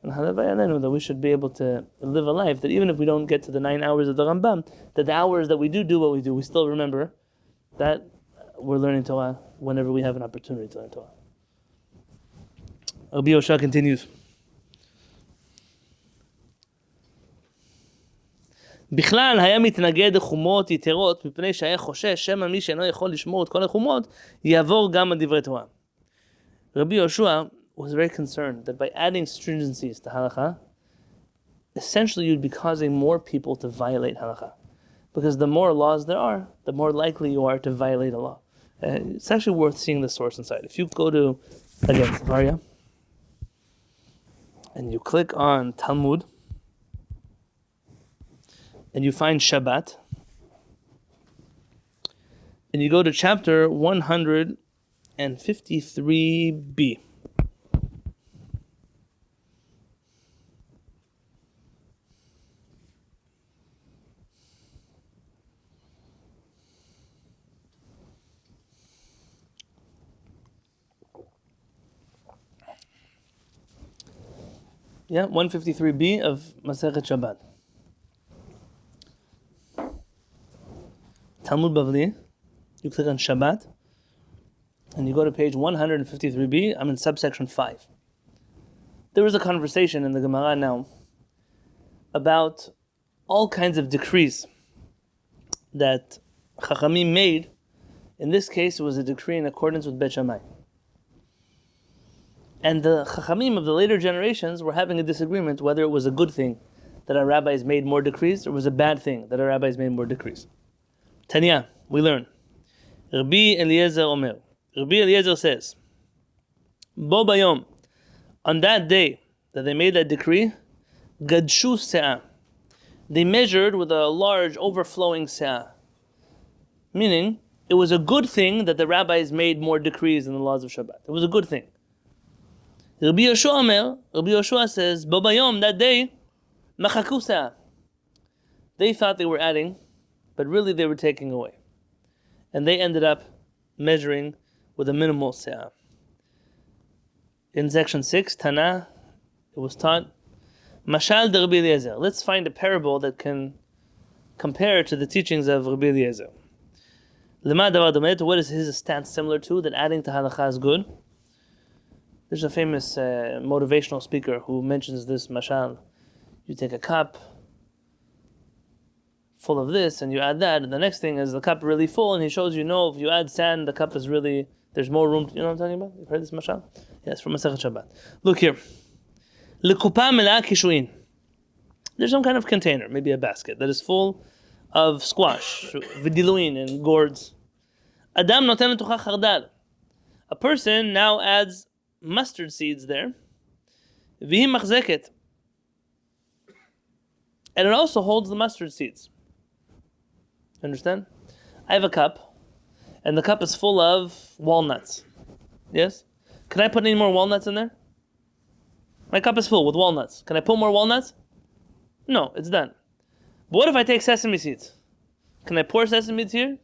And that we should be able to live a life that even if we don't get to the 9 hours of the Rambam, that the hours that we do what we do, we still remember that we're learning Torah whenever we have an opportunity to learn Torah. Rabbi Yehoshua continues. בכלל היה מתנגד לחומות יתרות מפני שהיה חושש שמא מי שאינו יכול לשמור את כל החומות יעבור גם על דברי תורה. Rabbi Yehoshua was very concerned that by adding stringencies to halakha, essentially you'd be causing more people to violate halakha. Because the more laws there are, the more likely you are to violate a law. It's actually worth seeing the source inside. If you go to, again, Sefaria, and you click on Talmud, and you find Shabbat, and you go to chapter 153b. Yeah, 153b of Masechet Shabbat. Talmud Bavli, you click on Shabbat, and you go to page 153b, I'm in subsection 5. There was a conversation in the Gemara now about all kinds of decrees that Chachamim made. In this case, it was a decree in accordance with Bet Shammai. And the Chachamim of the later generations were having a disagreement whether it was a good thing that our rabbis made more decrees, or was a bad thing that our rabbis made more decrees. Tanya, we learn. Rabbi Eliezer Omer. Rabbi Eliezer says, Bo bayom, on that day that they made that decree, gadshu se'ah. They measured with a large overflowing se'ah. Meaning, it was a good thing that the rabbis made more decrees in the laws of Shabbat. It was a good thing. Rabbi Yehoshua Omer, Rabbi Yehoshua says, Bo bayom, that day, machaku se'ah. They thought they were adding, but really they were taking away. And they ended up measuring with a minimal se'ah. In section 6, Tana, it was taught, Mashal de Rabbi Eliezer. Let's find a parable that can compare to the teachings of Rabbi Eliezer. Lema davar domet, what is his stance similar to, that adding to halakha is good? There's a famous motivational speaker who mentions this mashal. You take a cup full of this and you add that, and the next thing is the cup really full, and he shows you, no, if you add sand, the cup is really, there's more room. You know what I'm talking about? You've heard this mashal? Yes, from Masechet Shabbat. Look here. L'kupa mela'ah kishuin. There's some kind of container, maybe a basket, that is full of squash, v'diluin, and gourds. Adam noten letucha chardal. A person now adds mustard seeds there. V'hi machzeket. And it also holds the mustard seeds. Understand? I have a cup, and the cup is full of walnuts. Yes? Can I put any more walnuts in there? My cup is full with walnuts. Can I put more walnuts? No, it's done. But what if I take sesame seeds? Can I pour sesame seeds here?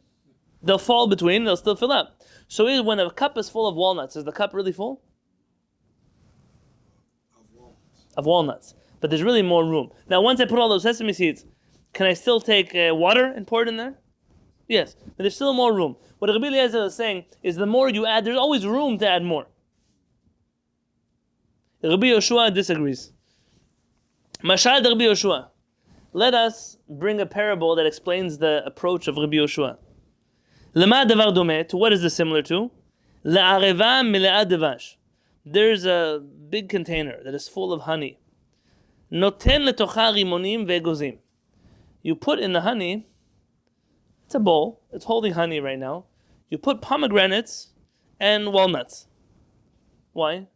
They'll fall between, they'll still fill up. So when a cup is full of walnuts, is the cup really full? Of walnuts. But there's really more room. Now, once I put all those sesame seeds, can I still take water and pour it in there? Yes, but there's still more room. What Rabbi Eliezer is saying is the more you add, there's always room to add more. Rabbi Yehoshua disagrees. Mashal Rabbi Yehoshua. Let us bring a parable that explains the approach of Rabbi Yehoshua. Lema davar domeh, to what is this similar to? La'areva mile'ah devash. There's a big container that is full of honey. Noten letocha rimonim ve'egozim. You put in the honey, it's a bowl, it's holding honey right now. You put pomegranates and walnuts. Why?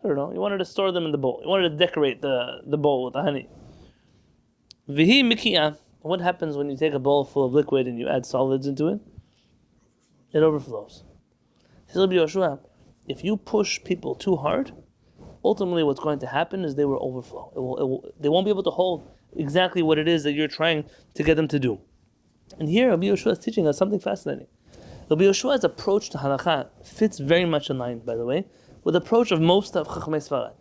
I don't know. You wanted to store them in the bowl. You wanted to decorate the bowl with the honey. Vihi miki'ah. What happens when you take a bowl full of liquid and you add solids into it? It overflows. Says Rabbi Yehoshua, if you push people too hard, ultimately what's going to happen is they will overflow. They won't be able to hold exactly what it is that you're trying to get them to do. And here Rabbi Yehoshua is teaching us something fascinating. Rabbi Yehoshua's approach to halakha fits very much in line, by the way, with the approach of most of Chachamim Sfarad,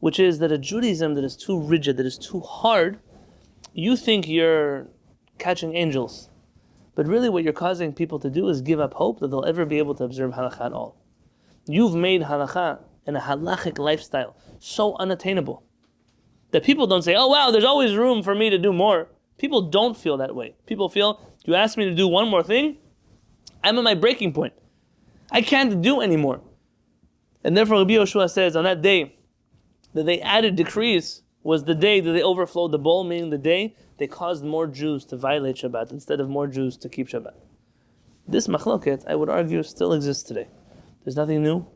which is that a Judaism that is too rigid, that is too hard, you think you're catching angels. But really what you're causing people to do is give up hope that they'll ever be able to observe halakha at all. You've made halakha and a halachic lifestyle so unattainable that people don't say, oh wow, there's always room for me to do more. People don't feel that way. People feel, you ask me to do one more thing, I'm at my breaking point. I can't do anymore. And therefore Rabbi Yehoshua says on that day that they added decrees was the day that they overflowed the bowl, meaning the day they caused more Jews to violate Shabbat instead of more Jews to keep Shabbat. This machloket, I would argue, still exists today. There's nothing new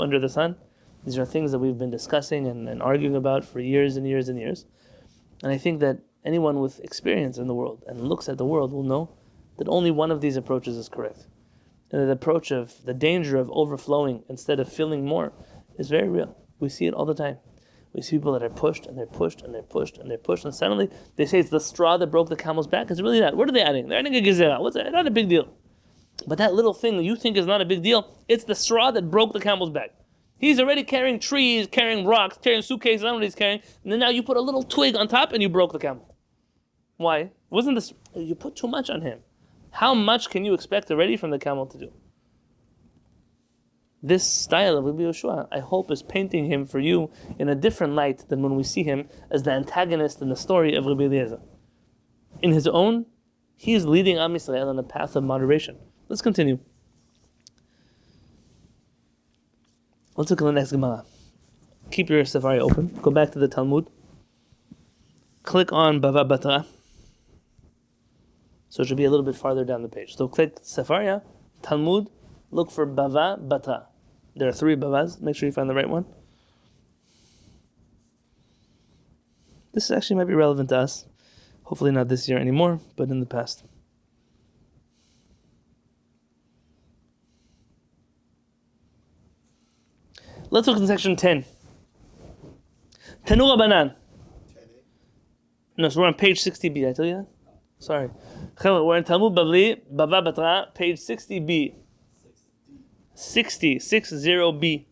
under the sun. These are things that we've been discussing and arguing about for years and years and years. And I think that anyone with experience in the world and looks at the world will know that only one of these approaches is correct. And the approach of the danger of overflowing instead of filling more is very real. We see it all the time. We see people that are pushed and they're pushed and they're pushed and they're pushed, and suddenly they say it's the straw that broke the camel's back. It's really that. What are they adding? They're adding a gezerah. What's that? Not a big deal. But that little thing that you think is not a big deal, it's the straw that broke the camel's back. He's already carrying trees, carrying rocks, carrying suitcases, I don't know what he's carrying, and then now you put a little twig on top and you broke the camel. Why? Wasn't this, you put too much on him. How much can you expect already from the camel to do? This style of Rabbi Yehoshua, I hope, is painting him for you in a different light than when we see him as the antagonist in the story of Rabbi Eliezer. In his own, he is leading Am Yisrael on a path of moderation. Let's continue. Let's look at the next Gemara. Keep your Safari open. Go back to the Talmud. Click on Bava Batra. So it should be a little bit farther down the page. So click Safaria, Talmud, look for Bava Batra. There are 3 Bavas. Make sure you find the right one. This actually might be relevant to us. Hopefully not this year anymore, but in the past. Let's look in section 10. Tanur Banan. No, so we're on page 60b. I tell you that? Sorry. We're in Talmud Bavli, Bava Batra, page 60b. 60b.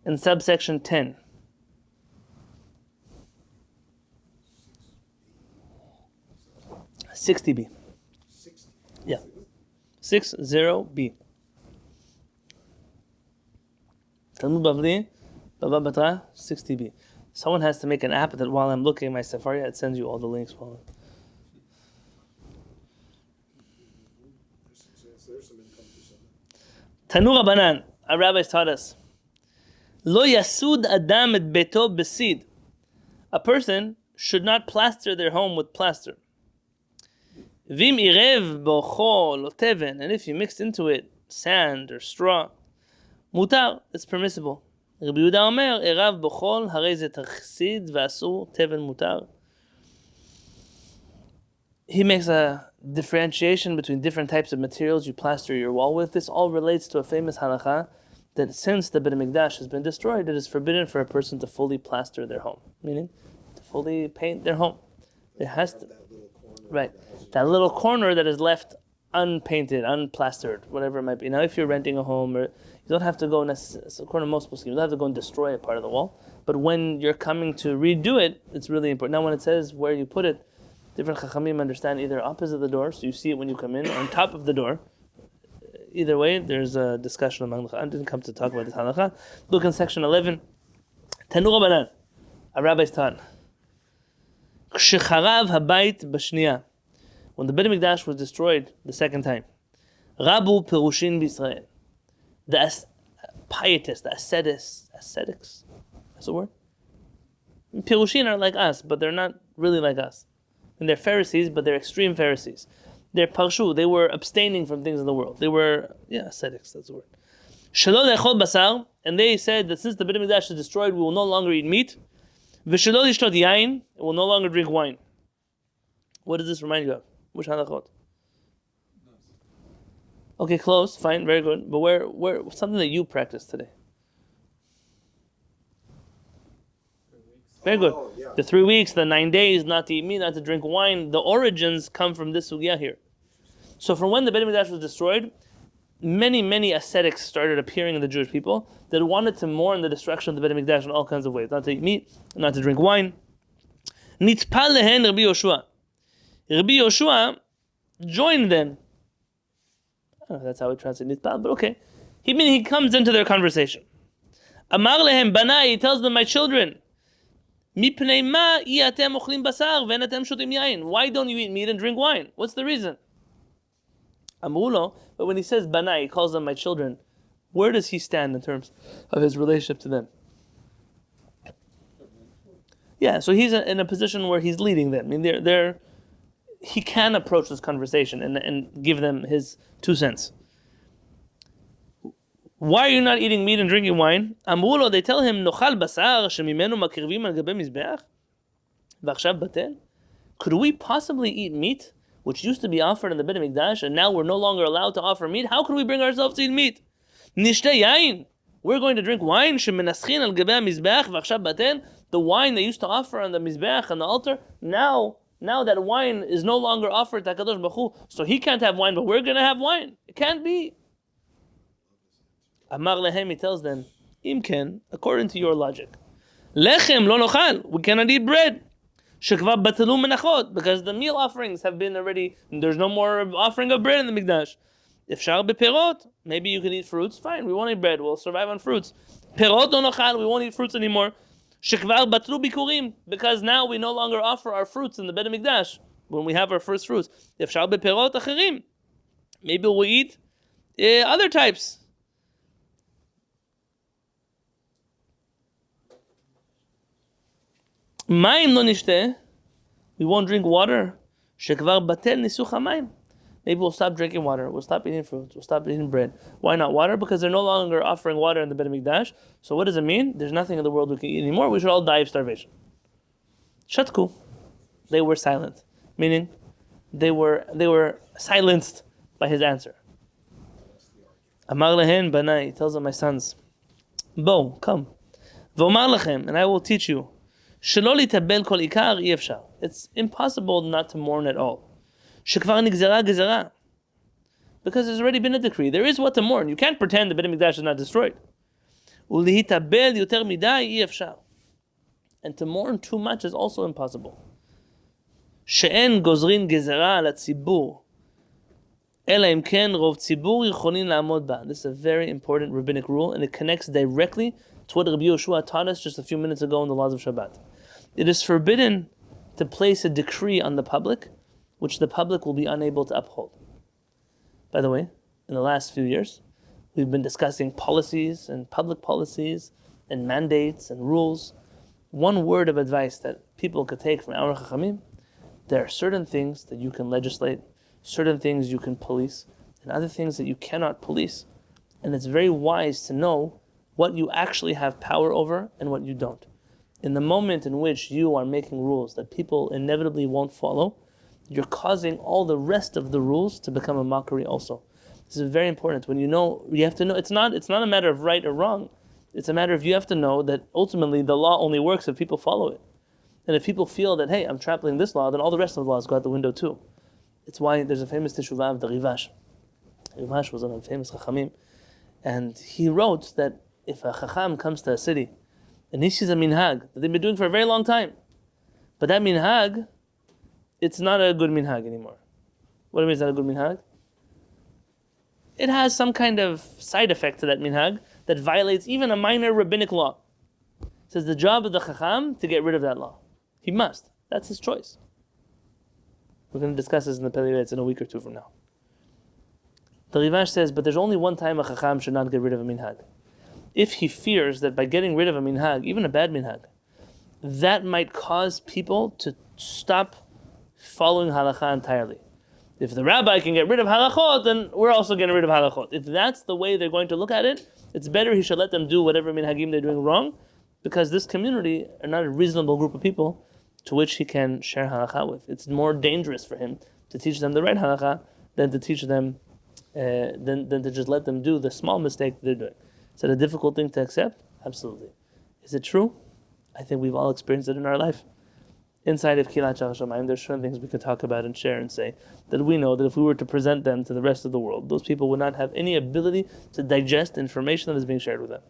In subsection 10. $60B. Yeah. 60B. Talmud Bavli, Bava Batra, 60b. Someone has to make an app that while I'm looking at my Safari, it sends you all the links. There's some income for someone. Tanu Rabbanan, our rabbis taught us, Lo yasud adam et beto besid. A person should not plaster their home with plaster. Vim irev bocho lo teven. And if you mixed into it sand or straw, mutar, it's permissible. Rabbi Yehuda Omer, erav bochol, harei ze tachsid v'asur teven mutar. He makes a differentiation between different types of materials you plaster your wall with. This all relates to a famous halakha that since the Beit HaMikdash has been destroyed, it is forbidden for a person to fully plaster their home, meaning to fully paint their home. There has to, That little corner. right, that little corner that is left unpainted, unplastered, whatever it might be. Now, if you're renting a home, or you don't have to go, according to most Muslims, you don't have to go and destroy a part of the wall. But when you're coming to redo it, it's really important. Now, when it says where you put it, different Chachamim understand either opposite the door, so you see it when you come in, or on top of the door. Either way, there's a discussion among the. I didn't come to talk about this halakha. Look in section 11. Tanu Rabbanan, a rabbi's taught. K'shecharav habayit b'shniya. When the Beit HaMikdash was destroyed the second time, Rabu Perushin b'Yisrael. The pietists, the ascetics, that's the word? Perushin are like us, but they're not really like us. And they're Pharisees, but they're extreme Pharisees. They're parshu, they were abstaining from things in the world. They were, ascetics, that's the word. Shelo le'echol basar, and they said that since the Beit HaMikdash is destroyed, we will no longer eat meat. V'shelo lishtot yain, and we will no longer drink wine. What does this remind you of? Which halachot? Okay, close, fine, very good. But where something that you practice today? Very good. Oh, yeah. The 3 weeks, the 9 days, not to eat meat, not to drink wine, the origins come from this sugya here. So from when the Beit HaMikdash was destroyed, many ascetics started appearing in the Jewish people that wanted to mourn the destruction of the Beit HaMikdash in all kinds of ways. Not to eat meat, not to drink wine. Nitpal lehen Rabbi Yehoshua. Rabbi Yehoshua joined them. I don't know if that's how we translate nitpal, but okay. He comes into their conversation. Amar lehem banai, he tells them, my children, mipnei ma atem ochlim basar ve'en atem shotim yain. Why don't you eat meat and drink wine? What's the reason? Amrulo, but when he says banai, he calls them my children. Where does he stand in terms of his relationship to them? Yeah, so he's in a position where he's leading them. I mean, he can approach this conversation and give them his 2 cents. Why are you not eating meat and drinking wine? Amrulo, they tell him, Nochal basar shemimenu makirvim al gabe mizbeach v'achshav batel. Could we possibly eat meat, which used to be offered in the Beit HaMikdash, and now we're no longer allowed to offer meat? How can we bring ourselves to eat meat? Nishteh yain. We're going to drink wine. Shemenaschin al gabe mizbeach v'achshav batel. The wine they used to offer on the mizbeach and the altar, now that wine is no longer offered to HaKadosh Baruch Hu, so he can't have wine, but we're going to have wine. It can't be. Amar lehem, he tells them, Imken, according to your logic, lechem lo nochal, we cannot eat bread. Shekvar batalu menachot, because the meal offerings have been already, there's no more offering of bread in the Mikdash. If Shaar beperot, maybe you can eat fruits, fine, we won't eat bread, we'll survive on fruits. Perot lo nochal, we won't eat fruits anymore. Shekvar batlu bikurim, because now we no longer offer our fruits in the Beit HaMikdash when we have our first fruits. If Shaar beperot acherim, maybe we'll eat other types. Mayim lo nishteh, we won't drink water. Shekvar batel nisuch hamayim. Maybe we'll stop drinking water. We'll stop eating fruits. We'll stop eating bread. Why not water? Because they're no longer offering water in the Beit HaMikdash. So what does it mean? There's nothing in the world we can eat anymore. We should all die of starvation. Shatku. They were silent. Meaning, they were silenced by his answer. Amar lehen banai, he tells them, my sons, Bo, come. V'omar lechem, and I will teach you. Shelo litabel kol ikar i efshar. It's impossible not to mourn at all. Shekvar nigzera gezera. Because there's already been a decree. There is what to mourn. You can't pretend the Beit HaMikdash is not destroyed. Ulihitabel yoter midai i efshar. And to mourn too much is also impossible. She'en gozrin gezera al hatzibur. אלא אם כן רוב ציבור יכולים לעמוד בה. This is a very important rabbinic rule, and it connects directly to what Rabbi Yehoshua taught us just a few minutes ago in the laws of Shabbat. It is forbidden to place a decree on the public, which the public will be unable to uphold. By the way, in the last few years, we've been discussing policies and public policies and mandates and rules. One word of advice that people could take from our Chachamim: there are certain things that you can legislate, certain things you can police, and other things that you cannot police. And it's very wise to know what you actually have power over and what you don't. In the moment in which you are making rules that people inevitably won't follow, you're causing all the rest of the rules to become a mockery also. This is very important. When you have to know, it's not a matter of right or wrong. It's a matter of you have to know that ultimately the law only works if people follow it. And if people feel that, hey, I'm trampling this law, then all the rest of the laws go out the window too. It's why there's a famous teshuvah of the Rivash. Rivash was one of the famous Chachamim. And he wrote that if a Chacham comes to a city and he sees a minhag that they've been doing for a very long time, but that minhag, it's not a good minhag anymore. What do you mean it's not a good minhag? It has some kind of side effect to that minhag that violates even a minor rabbinic law. It says the job of the Chacham to get rid of that law. He must. That's his choice. We're going to discuss this in the Pelevetz in a week or two from now. The Rivash says, but there's only one time a Chacham should not get rid of a minhag. If he fears that by getting rid of a minhag, even a bad minhag, that might cause people to stop following halakha entirely. If the rabbi can get rid of halachot, then we're also getting rid of halachot. If that's the way they're going to look at it, it's better he should let them do whatever minhagim they're doing wrong, because this community are not a reasonable group of people to which he can share halakha with. It's more dangerous for him to teach them the right halakha than to teach them, than to just let them do the small mistake they're doing. Is that a difficult thing to accept? Absolutely. Is it true? I think we've all experienced it in our life. Inside of Kehillat HaShamayim, there's certain things we could talk about and share and say that we know that if we were to present them to the rest of the world, those people would not have any ability to digest information that is being shared with them.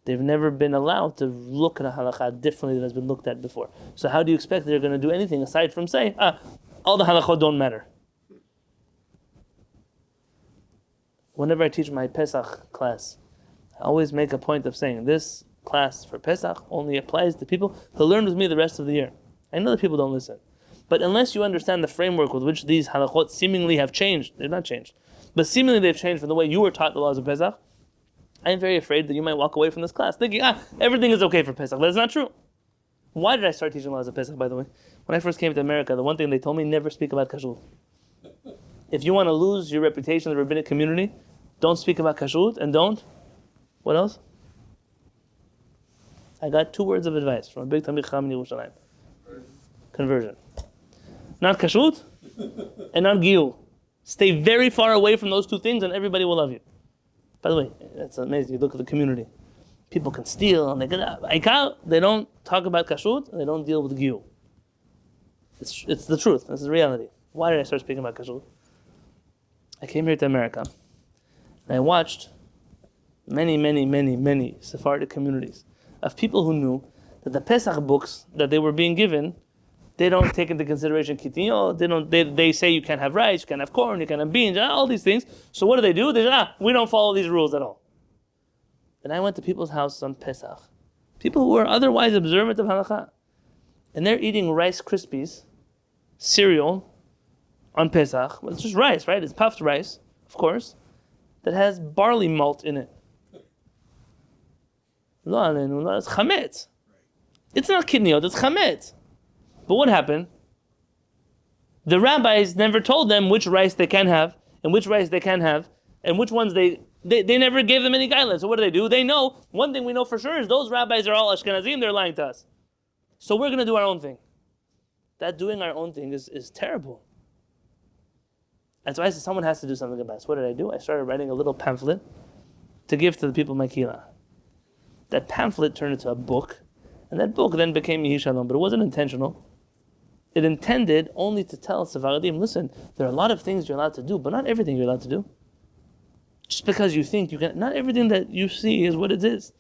They've never been allowed to look at a halakha differently than has been looked at before. So how do you expect they're going to do anything aside from say, all the halachot don't matter? Whenever I teach my Pesach class, I always make a point of saying this class for Pesach only applies to people who learn with me the rest of the year. I know that people don't listen. But unless you understand the framework with which these halachot seemingly have changed, they've not changed, but seemingly they've changed from the way you were taught the laws of Pesach, I am very afraid that you might walk away from this class thinking, everything is okay for Pesach. But it's not true. Why did I start teaching laws of Pesach, by the way? When I first came to America, the one thing they told me, never speak about kashrut. If you want to lose your reputation in the rabbinic community, don't speak about kashrut and don't. What else? I got 2 words of advice from a big Talmid Chacham in Yerushalayim. Conversion. Not kashrut and not giyur. Stay very far away from those 2 things and everybody will love you. By the way, that's amazing. You look at the community. People can steal and they don't talk about kashrut and they don't deal with giyur. It's the truth. This is reality. Why did I start speaking about kashrut? I came here to America and I watched many Sephardic communities of people who knew that the Pesach books that they were being given, they don't take into consideration kitinyo. They say you can't have rice, you can't have corn, you can't have beans, all these things. So what do? They say, we don't follow these rules at all. And I went to people's houses on Pesach, people who are otherwise observant of halakha, and they're eating Rice Krispies, cereal, on Pesach. Well, it's just rice, right? It's puffed rice, of course, that has barley malt in it. It's chametz. It's not kidneyot, it's chametz. But what happened? The rabbis never told them which rice they can have and which rice they can't have and which ones they never gave them any guidelines. So what do? They know, one thing we know for sure is those rabbis are all Ashkenazim, they're lying to us. So we're going to do our own thing. That doing our own thing is terrible. And so I said, someone has to do something about this. What did I do? I started writing a little pamphlet to give to the people of my kehillah. That pamphlet turned into a book, and that book then became Yehi Shalom, but it wasn't intentional. It intended only to tell Sephardim, listen, there are a lot of things you're allowed to do, but not everything you're allowed to do. Just because you think you can, not everything that you see is what it is.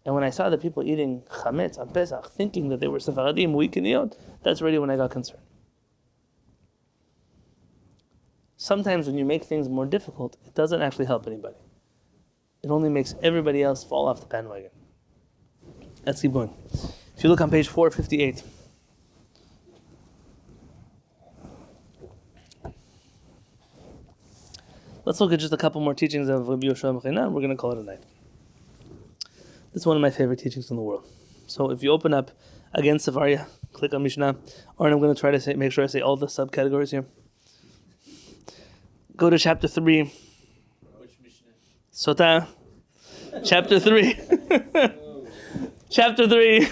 And when I saw the people eating chametz on Pesach, thinking that they were Sephardim, weak in the yod, that's already when I got concerned. sometimes when you make things more difficult, it doesn't actually help anybody. It only makes everybody else fall off the bandwagon. Let's keep going. If you look on page 458. Let's look at just a couple more teachings of Rabbi Yehoshua Ben Chanina, and we're going to call it a night. This is one of my favorite teachings in the world. So if you open up again Sefaria, click on Mishnah, or I'm going to try to make sure I say all the subcategories here. Go to chapter 3. Which Mishnah? Sota. Chapter 3. Chapter 3.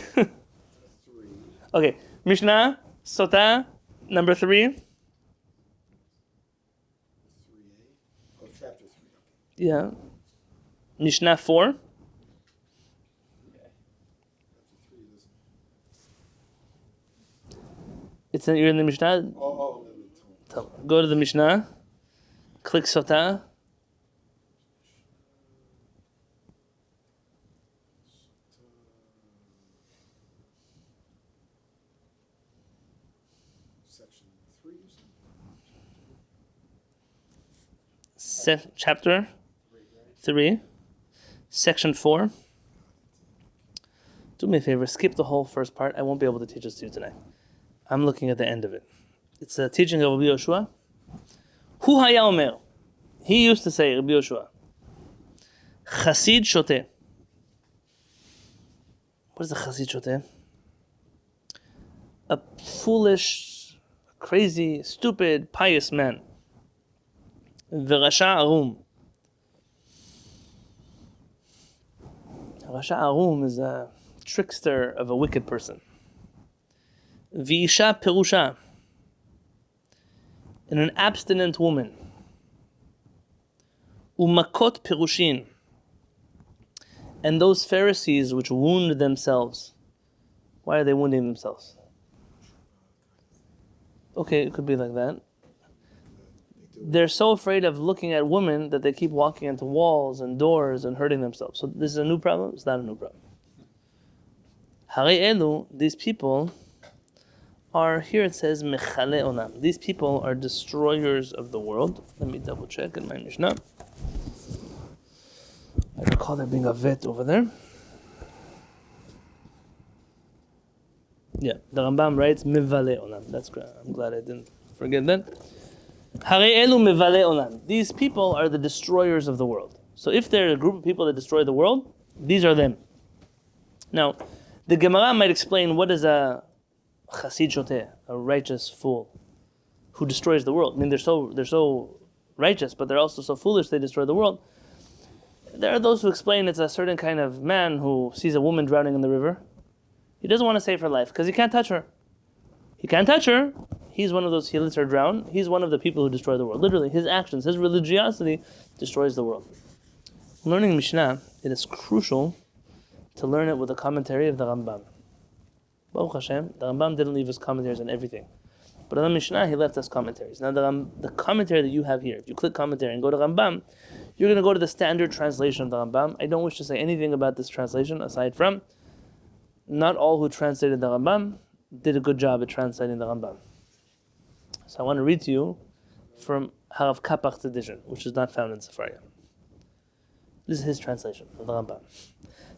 Okay. Mishnah, Sota, number 3. 3A? Oh, chapter 3. Okay. Yeah. Mishnah 4. Chapter 3 is. You're in the Mishnah. Oh, Go to the Mishnah. Click Sota. section 3. You said? Chapter 3. Section 4. Do me a favor, skip the whole first part. I won't be able to teach this to you tonight. I'm looking at the end of it. It's a teaching of Rabbi Yehoshua. Hu haya omer. He used to say, Rabbi Yehoshua, Chasid shoteh. What is a Chasid shoteh? A foolish, crazy, stupid, pious man. V'rasha arum. Rasha arum is a trickster of a wicked person. V'isha perusha. And an abstinent woman. Umakot perushin. And those Pharisees which wound themselves. Why are they wounding themselves? Okay, it could be like that. They're so afraid of looking at women that they keep walking into walls and doors and hurting themselves. So this is a new problem? It's not a new problem. Harei elu, these people are, here it says, mechale onam. These people are destroyers of the world. Let me double check in my Mishnah. I recall there being a vet over there. Yeah, the Rambam writes, mevale onam. That's great. I'm glad I didn't forget that. Harei elu mevale onam. These people are the destroyers of the world. So if they're a group of people that destroy the world, these are them. Now, the Gemara might explain what is a chasid shoteh, a righteous fool, who destroys the world. I mean, they're so righteous, but they're also so foolish they destroy the world. There are those who explain it's a certain kind of man who sees a woman drowning in the river. He doesn't want to save her life because he can't touch her. He can't touch her. He's one of those, he lets her drown. He's one of the people who destroy the world. Literally, his actions, his religiosity destroys the world. Learning Mishnah, it is crucial to learn it with a commentary of the Rambam. Baruch Hashem, the Rambam didn't leave us commentaries on everything. But on the Mishnah, he left us commentaries. Now, the commentary that you have here, if you click commentary and go to Rambam, you're going to go to the standard translation of the Rambam. I don't wish to say anything about this translation aside from not all who translated the Rambam did a good job at translating the Rambam. So I want to read to you from HaRav Kapach's edition, which is not found in Sefaria. This is his translation of the Rambam.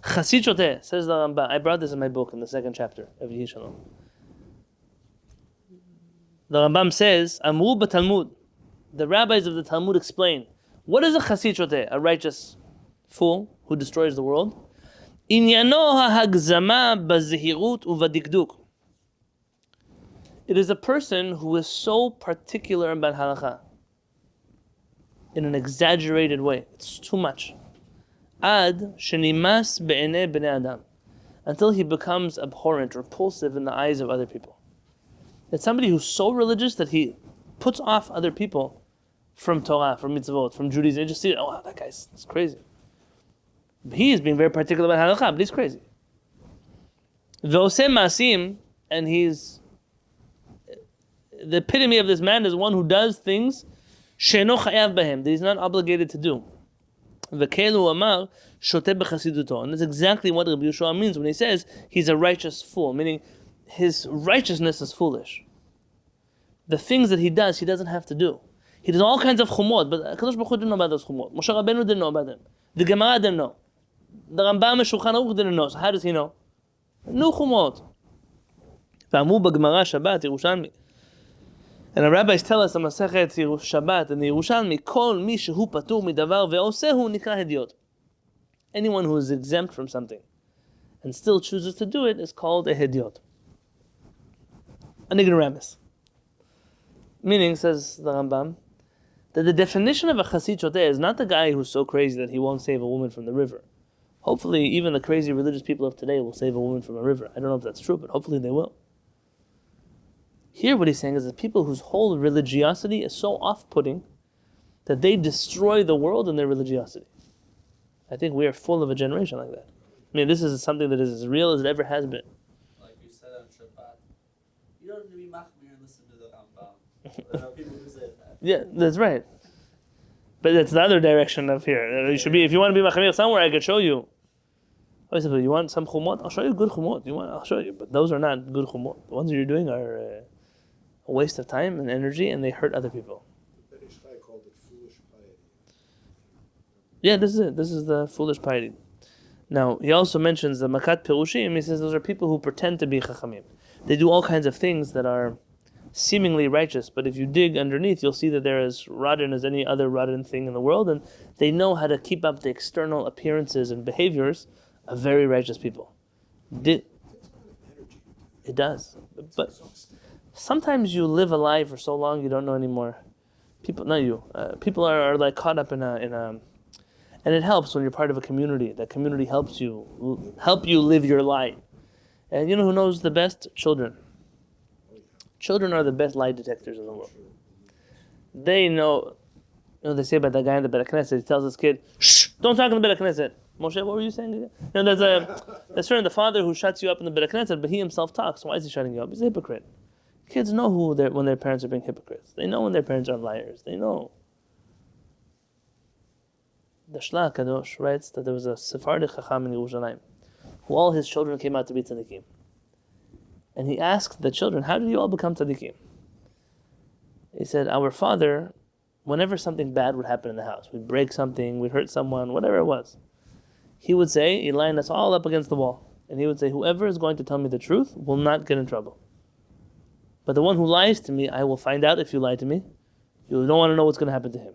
Chasid shoteh, says the Rambam. I brought this in my book in the second chapter of Yehi Shalom. The Rambam says, Amru b'Talmud. The rabbis of the Talmud explain, what is a chasid shoteh, a righteous fool who destroys the world? Inyano ha'hagzama b'zehirut u'vadikduk. It is a person who is so particular about halakha in an exaggerated way. It's too much. Ad shenimas be'enei bnei adam, until he becomes abhorrent, repulsive in the eyes of other people. It's somebody who's so religious that he puts off other people from Torah, from mitzvot, from Judaism. You just see, oh, wow, that guy's crazy. He is being very particular about halakha, but he's crazy. Ve'oseh masim, and he's the epitome of this man is one who does things she'eno chayav bahem, that he's not obligated to do. V'keilu amar shoteh b'chasiduto, and that's exactly what Rabbi Yehoshua means when he says he's a righteous fool, meaning his righteousness is foolish. The things that he does, he doesn't have to do. He does all kinds of chumot, but HaKadosh Baruch Hu didn't know about those chumot. Moshe Rabbeinu didn't know about them. The Gemara didn't know. The Rambam and Shulchan Aruch didn't know. So how does he know? New chumot. ואמרו בגמרא שבת ירושלמי. And the rabbis tell us in Masechet Shabbat and the Yerushalmi, כל מי שהוא פטור מדבר ועושהו נקרא הדיוט. Anyone who is exempt from something and still chooses to do it is called a hediot. An ignoramus. Meaning, says the Rambam, that the definition of a chassid shoteh is not the guy who's so crazy that he won't save a woman from the river. Hopefully, even the crazy religious people of today will save a woman from a river. I don't know if that's true, but hopefully they will. Here what he's saying is that people whose whole religiosity is so off-putting that they destroy the world in their religiosity. I think we are full of a generation like that. I mean, this is something that is as real as it ever has been. Like you said on Shabbat, you don't need to be machmir and listen to the Rambam. There are people who say that. Yeah, that's right. But it's the other direction of here. You should be, if you want to be machmir somewhere, I could show you. You want some chumot? I'll show you good chumot. I'll show you. But those are not good chumot. The ones you're doing are a waste of time and energy, and they hurt other people. Ben Ish Chai called it foolish piety. Yeah, this is it. This is the foolish piety. Now, he also mentions the Makat Pirushim. He says those are people who pretend to be Chachamim. They do all kinds of things that are seemingly righteous, but if you dig underneath, you'll see that they're as rotten as any other rotten thing in the world, and they know how to keep up the external appearances and behaviors of very righteous people. It does. But sometimes you live a life for so long you don't know anymore. People, not you. People are like caught up in a, and it helps when you're part of a community. That community help you live your life. And you know who knows the best? Children. Children are the best lie detectors in the world. They know. You know they say about that guy in the Beit Knesset. He tells his kid, "Shh, don't talk in the Beit Knesset." Moshe, what were you saying again? You know, there's certain the father who shuts you up in the Beit Knesset, but he himself talks. Why is he shutting you up? He's a hypocrite. Kids know when their parents are being hypocrites. They know when their parents are liars. They know. The Shla Kadosh writes that there was a Sephardic Chacham in Yerushalayim who all his children came out to be tzaddikim. And he asked the children, how did you all become tzaddikim? He said, our father, whenever something bad would happen in the house, we'd break something, we'd hurt someone, whatever it was, he would say, he lined us all up against the wall. And he would say, whoever is going to tell me the truth will not get in trouble. But the one who lies to me, I will find out if you lie to me. You don't want to know what's going to happen to him.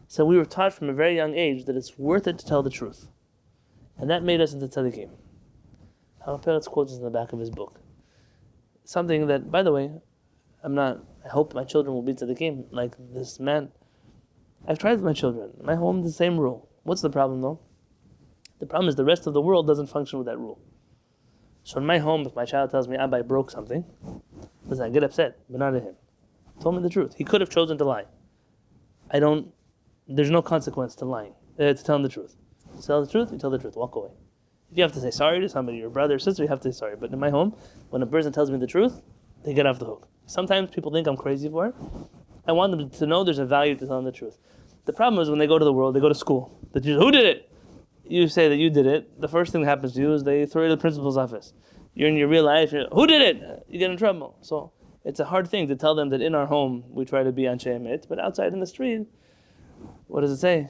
So we were taught from a very young age that it's worth it to tell the truth. And that made us into tzaddikim. HaRav Peretz quotes this in the back of his book. Something that, by the way, I hope my children will be tzaddikim like this man. I've tried with my children. My home, the same rule. What's the problem though? The problem is the rest of the world doesn't function with that rule. So in my home, if my child tells me, Abba, I broke something, listen, I get upset, but not at him. He told me the truth. He could have chosen to lie. There's no consequence to lying, to telling the truth. You tell the truth, you tell the truth, walk away. If you have to say sorry to somebody, your brother or sister, you have to say sorry. But in my home, when a person tells me the truth, they get off the hook. Sometimes people think I'm crazy for it. I want them to know there's a value to telling the truth. The problem is when they go to the world, they go to school. The teacher, who did it? You say that you did it. The first thing that happens to you is they throw you to the principal's office. You're in your real life, who did it? You get in trouble. So it's a hard thing to tell them that in our home we try to be anshe emet, but outside in the street, what does it say?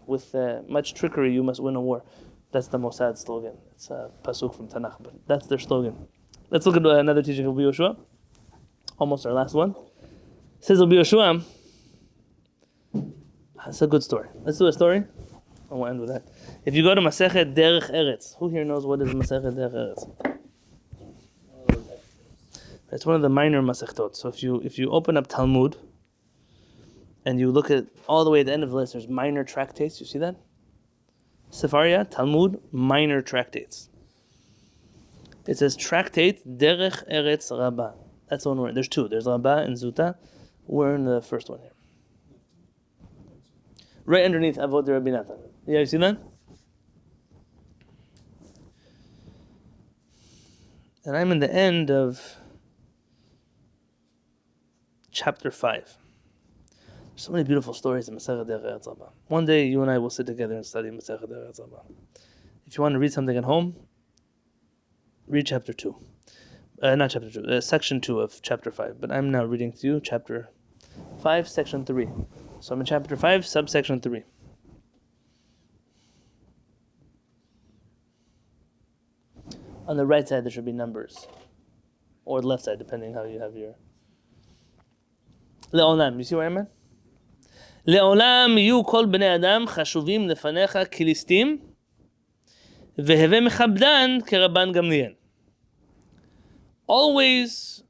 With much trickery you must win a war. That's the Mossad slogan. It's a pasuk from Tanakh, but that's their slogan. Let's look at another teaching of Rabbi Yehoshua. Almost our last one. It says Rabbi Yehoshua, it's a good story. Let's do a story. I will end with that. If you go to Masechet Derech Eretz, who here knows what is Masechet Derech Eretz? It's one of the minor Masechtot. So if you open up Talmud and you look at all the way at the end of the list, there's minor tractates. You see that? Sefaria, Talmud, minor tractates. It says tractate Derech Eretz Rabbah. That's the one word. There's two. There's Rabbah and Zuta. We're in the first one here. Right underneath Avod Rabbi Natan. Yeah, you see that? And I'm in the end of chapter 5. There's so many beautiful stories in Masechet Derech Eretz Rabbah. One day you and I will sit together and study Masechet Derech Eretz Rabbah. If you want to read something at home, read chapter 2. Not chapter 2, section 2 of chapter 5. But I'm now reading to you chapter 5, section 3. So I'm in chapter 5, subsection 3. On the right side there should be numbers. Or the left side, depending how you have your... Le'olam, you see where I'm at? Le'olam yu kol bnei adam chashuvim lefanecha kilistim veheve mechabdan keraban gamliel. Always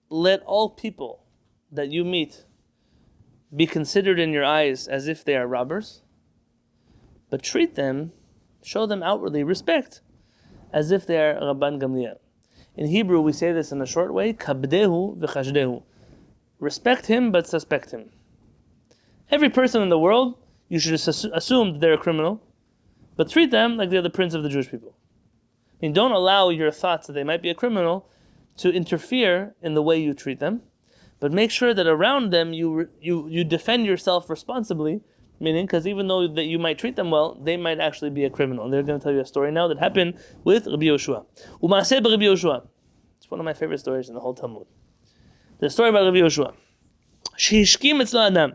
let all people that you meet be considered in your eyes as if they are robbers, but treat them, show them outwardly respect, as if they are Rabban Gamliel. In Hebrew, we say this in a short way, kabdehu v'chashdehu. Respect him, but suspect him. Every person in the world, you should assume that they're a criminal, but treat them like they're the prince of the Jewish people. I mean, don't allow your thoughts that they might be a criminal to interfere in the way you treat them, but make sure that around them you defend yourself responsibly, meaning, because even though that you might treat them well, they might actually be a criminal. And they're going to tell you a story now that happened with Rabbi Yehoshua. U'maaseh Rabbi Yehoshua. It's one of my favorite stories in the whole Talmud. The story about Rabbi Yehoshua. Shehishkim etzlo adam.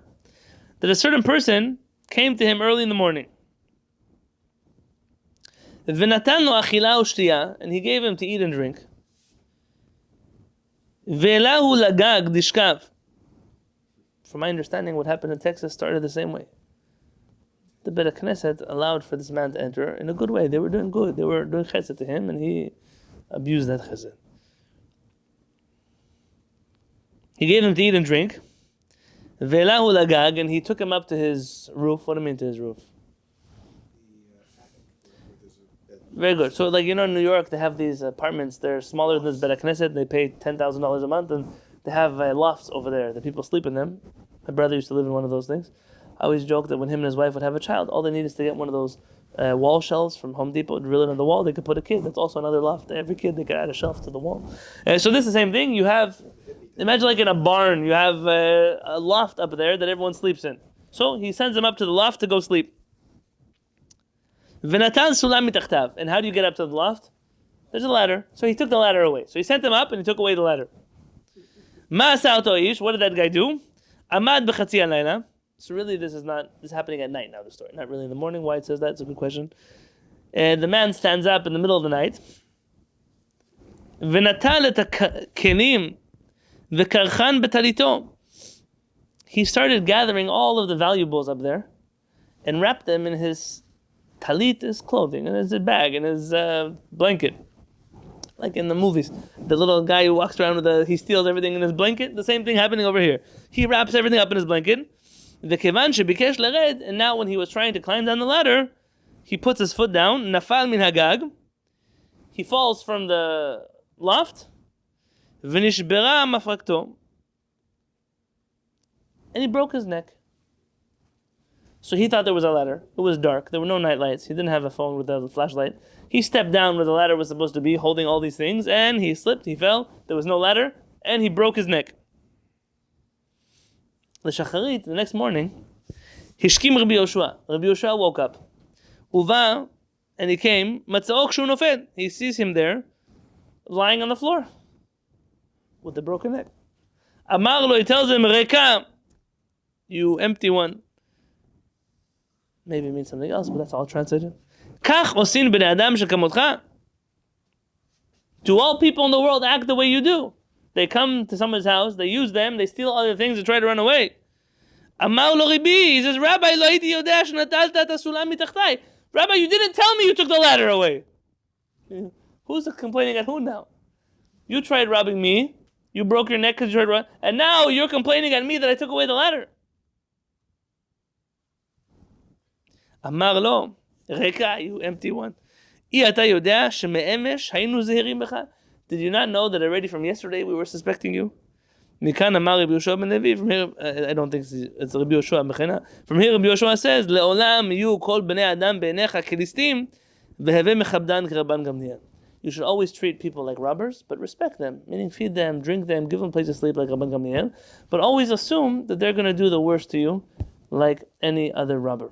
That a certain person came to him early in the morning. V'natan lo achila u'shtiya, and he gave him to eat and drink. Ve'elahu lagag dishkav. From my understanding, what happened in Texas started the same way. The Beit Knesset allowed for this man to enter in a good way. They were doing good. They were doing chesed to him, and he abused that chesed. He gave him to eat and drink. Ve'elahu lagag, and he took him up to his roof. What do I mean to his roof? Very good. So, like, in New York, they have these apartments. They're smaller than this Beit Knesset. They pay $10,000 a month, and they have lofts over there that people sleep in them. My brother used to live in one of those things. I always joke that when him and his wife would have a child, all they need is to get one of those wall shelves from Home Depot, drill it in the wall. They could put a kid. That's also another loft. Every kid, they could add a shelf to the wall. So this is the same thing. You have, imagine like in a barn, you have a loft up there that everyone sleeps in. So he sends them up to the loft to go sleep. V'natan sulam mitachtav. And how do you get up to the loft? There's a ladder. So he took the ladder away. So he sent them up and he took away the ladder. Ma'asa oto ish. What did that guy do? Amad b'chatzi halayla. So really this is happening at night now, the story. Not really in the morning. Why it says that? It's a good question. And the man stands up in the middle of the night. V'natal et kelim v'karchan betalito. He started gathering all of the valuables up there and wrapped them in his talit, his clothing, and his bag, and his blanket. Like in the movies, the little guy who walks around with he steals everything in his blanket. The same thing happening over here. He wraps everything up in his blanket. And now when he was trying to climb down the ladder, he puts his foot down. Nafal min hagag. He falls from the loft. V'nishbera mafrakto. And he broke his neck. So he thought there was a ladder. It was dark. There were no night lights. He didn't have a phone with a flashlight. He stepped down where the ladder was supposed to be, holding all these things, and he slipped, he fell. There was no ladder, and he broke his neck. The next morning, Hishkim Rabbi Yehoshua. Rabbi Yehoshua woke up. Uva, and he came, Matza'ok shu nofed. He sees him there, lying on the floor, with the broken neck. Amar lo, he tells him, Reka, you empty one. Maybe it means something else, but that's all translated. Kach osin bnei adam shekamotcha. Do all people in the world act the way you do? They come to someone's house, they use them, they steal other things, and try to run away. Amar lo ribi, he says, Rabbi, lo hayiti yodea shenatalta et hasulam mitachtai. Rabbi, you didn't tell me you took the ladder away. Who's complaining at who now? You tried robbing me, you broke your neck because you tried robbing, and now you're complaining at me that I took away the ladder. Amar lo, Reka, you empty one. Did you not know that already from yesterday we were suspecting you? Mikan Amar Rabbi Yehoshua Ben Levi. From here, I don't think it's Rabbi Yehoshua Ben Chanina. From here, Rabbi Yehoshua says, "Le'olam yu kol bnei adam beinecha kilistim, veheve mechabdan k'Rabban Gamliel." You should always treat people like robbers, but respect them, meaning feed them, drink them, give them a place to sleep like Rabban Gamliel, but always assume that they're going to do the worst to you, like any other robber.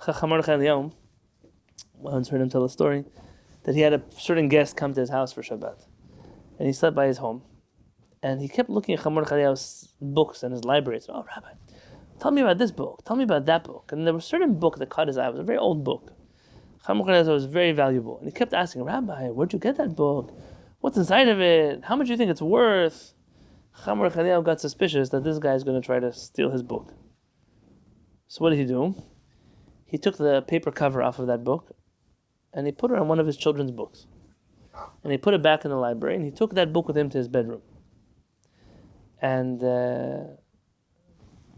Chachamim Aliyah once heard him tell a story that he had a certain guest come to his house for Shabbat, and he slept by his home. And he kept looking at Chaim Mordechai's books and his library. He said, "Oh, Rabbi, tell me about this book. Tell me about that book." And there was a certain book that caught his eye. It was a very old book. Chaim Mordechai was very valuable. And he kept asking, "Rabbi, where'd you get that book? What's inside of it? How much do you think it's worth?" Chaim Mordechai got suspicious that this guy is going to try to steal his book. So what did he do? He took the paper cover off of that book and he put it on one of his children's books. And he put it back in the library and he took that book with him to his bedroom. And Motzei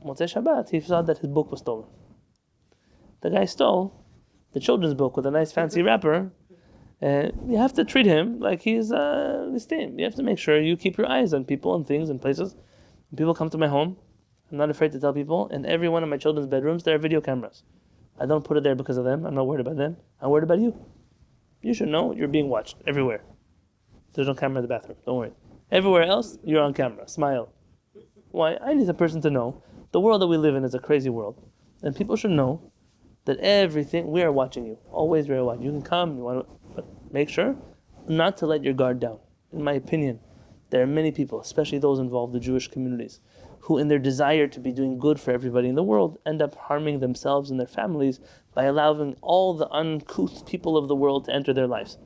Shabbat, he saw that his book was stolen. The guy stole the children's book with a nice fancy wrapper. You have to treat him like he's esteemed. You have to make sure you keep your eyes on people and things and places. When people come to my home, I'm not afraid to tell people, in every one of my children's bedrooms, there are video cameras. I don't put it there because of them. I'm not worried about them. I'm worried about you. You should know you're being watched everywhere. There's no camera in the bathroom. Don't worry. Everywhere else, you're on camera. Smile. Why? I need a person to know the world that we live in is a crazy world. And people should know that everything, we are watching you. Always we are watching. You can come, you want to, but make sure not to let your guard down. In my opinion, there are many people, especially those involved in the Jewish communities, who in their desire to be doing good for everybody in the world end up harming themselves and their families by allowing all the uncouth people of the world to enter their lives.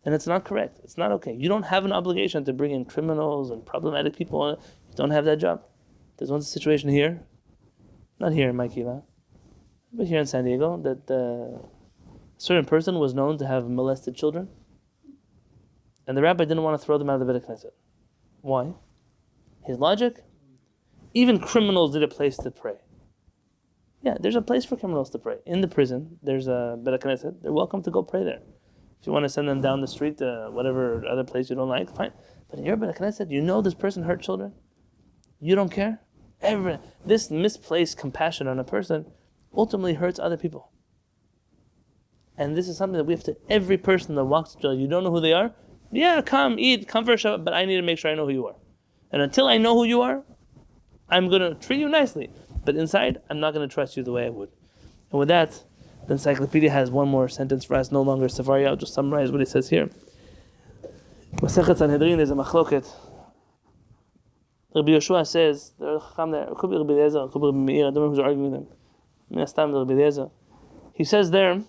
And it's not correct. It's not okay. You don't have an obligation to bring in criminals and problematic people. You don't have that job. There's one situation here, not here in my Kehillat, but here in San Diego, that a certain person was known to have molested children. And the rabbi didn't want to throw them out of the Beit Knesset. Why? His logic? Even criminals need a place to pray. Yeah, there's a place for criminals to pray. In the prison, there's a Beit Knesset. They're welcome to go pray there. If you want to send them down the street to whatever other place you don't like, fine. But in your Beit Knesset, you know this person hurt children. You don't care. This misplaced compassion on a person ultimately hurts other people. And this is something that we have to, every person that walks to jail, you don't know who they are? Yeah, come, eat, come for a Shabbat, but I need to make sure I know who you are. And until I know who you are, I'm going to treat you nicely. But inside, I'm not going to trust you the way I would. And with that, the encyclopedia has one more sentence for us, no longer Sefaria. I'll just summarize what it says here. Masechet Sanhedrin, there's a machloket. Rabbi Yehoshua says, there are Chacham there, it could be Rabbi Eliezer, it could be Rabbi Meir, I don't know who's arguing with them. Rabbi Eliezer. He says there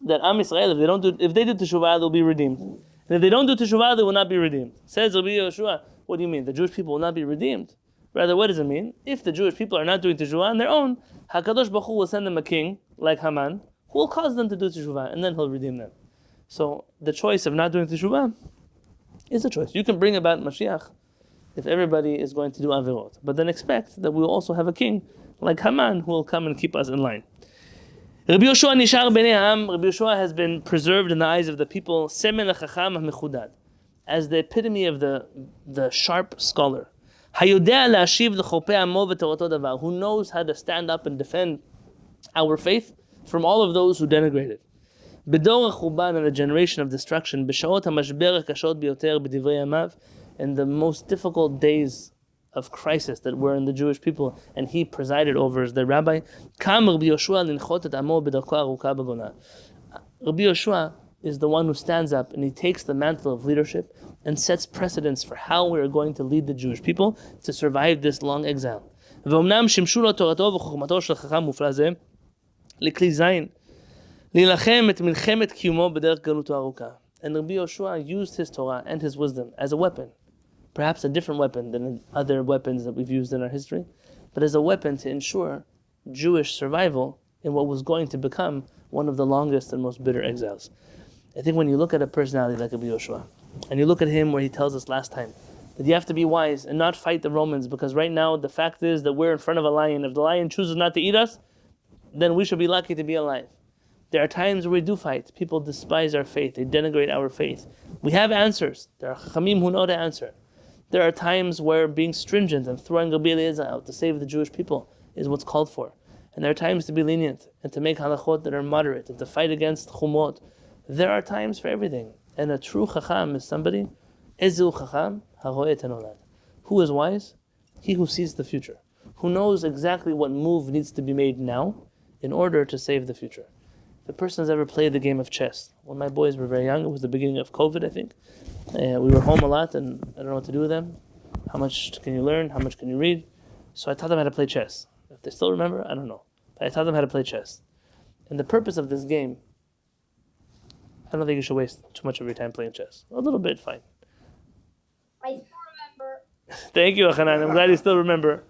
that Am Yisrael, if they do teshuvah, they'll be redeemed. And if they don't do teshuvah, they will not be redeemed. Says Rabbi Yehoshua, what do you mean? The Jewish people will not be redeemed? Rather, what does it mean? If the Jewish people are not doing teshuvah on their own, HaKadosh Baruch Hu will send them a king, like Haman, who will cause them to do teshuvah, and then he'll redeem them. So, the choice of not doing teshuvah is a choice. You can bring about Mashiach if everybody is going to do avirot. But then expect that we will also have a king, like Haman, who will come and keep us in line. Rabbi Yehoshua nishar b'nei ha'am. Rabbi Yehoshua has been preserved in the eyes of the people, semen ha'chacham ha'mechudad, as the epitome of the sharp scholar. Hayodea la'ashiv l'chopei amo v'torato davar, who knows how to stand up and defend our faith from all of those who denigrate it. B'dor ha'chuban, in a generation of destruction, b'shaot ha'mashber ha'kashot biyoter b'divrei yamav, in the most difficult days of crisis that were in the Jewish people, and he presided over as the rabbi. Rabbi Yehoshua is the one who stands up and he takes the mantle of leadership and sets precedents for how we are going to lead the Jewish people to survive this long exile. And Rabbi Yehoshua used his Torah and his wisdom as a weapon. Perhaps a different weapon than other weapons that we've used in our history, but as a weapon to ensure Jewish survival in what was going to become one of the longest and most bitter exiles. I think when you look at a personality like Rabbi Yehoshua, and you look at him where he tells us last time, that you have to be wise and not fight the Romans, because right now the fact is that we're in front of a lion. If the lion chooses not to eat us, then we should be lucky to be alive. There are times where we do fight. People despise our faith. They denigrate our faith. We have answers. There are Chachamim who know the answer. There are times where being stringent and throwing Rabbi Eliezer out to save the Jewish people is what's called for. And there are times to be lenient and to make halachot that are moderate and to fight against chumot. There are times for everything. And a true chacham is somebody, Ezu chacham haroeh et hanolad. Who is wise? He who sees the future. Who knows exactly what move needs to be made now in order to save the future. If a person has ever played the game of chess, when my boys were very young, it was the beginning of COVID, I think. We were home a lot and I don't know what to do with them. How much can you learn? How much can you read? So I taught them how to play chess. If they still remember, I don't know. But I taught them how to play chess. And the purpose of this game, I don't think you should waste too much of your time playing chess. A little bit, fine. I still remember. Thank you, Hanan. I'm glad you still remember.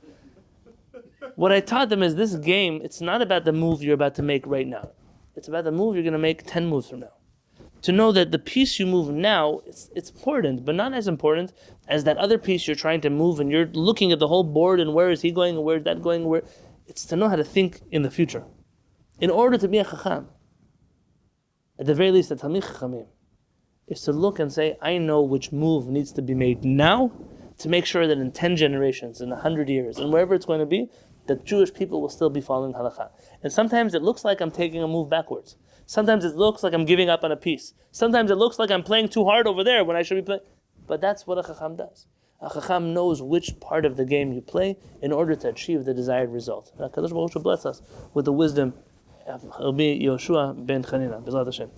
What I taught them is this game, it's not about the move you're about to make right now. It's about the move you're going to make 10 moves from now. To know that the piece you move now, it's important, but not as important as that other piece you're trying to move, and you're looking at the whole board and where is he going and where is that going. It's to know how to think in the future. In order to be a Chacham, at the very least, a Talmid Chachamim, is to look and say, I know which move needs to be made now to make sure that in 10 generations, in 100 years, and wherever it's going to be, that Jewish people will still be following halakha. And sometimes it looks like I'm taking a move backwards. Sometimes it looks like I'm giving up on a piece. Sometimes it looks like I'm playing too hard over there when I should be playing. But that's what a Chacham does. A Chacham knows which part of the game you play in order to achieve the desired result. And HaKadosh Baruch Hu bless us with the wisdom of Rabbi Yehoshua Ben Chanina. B'ezrat Hashem.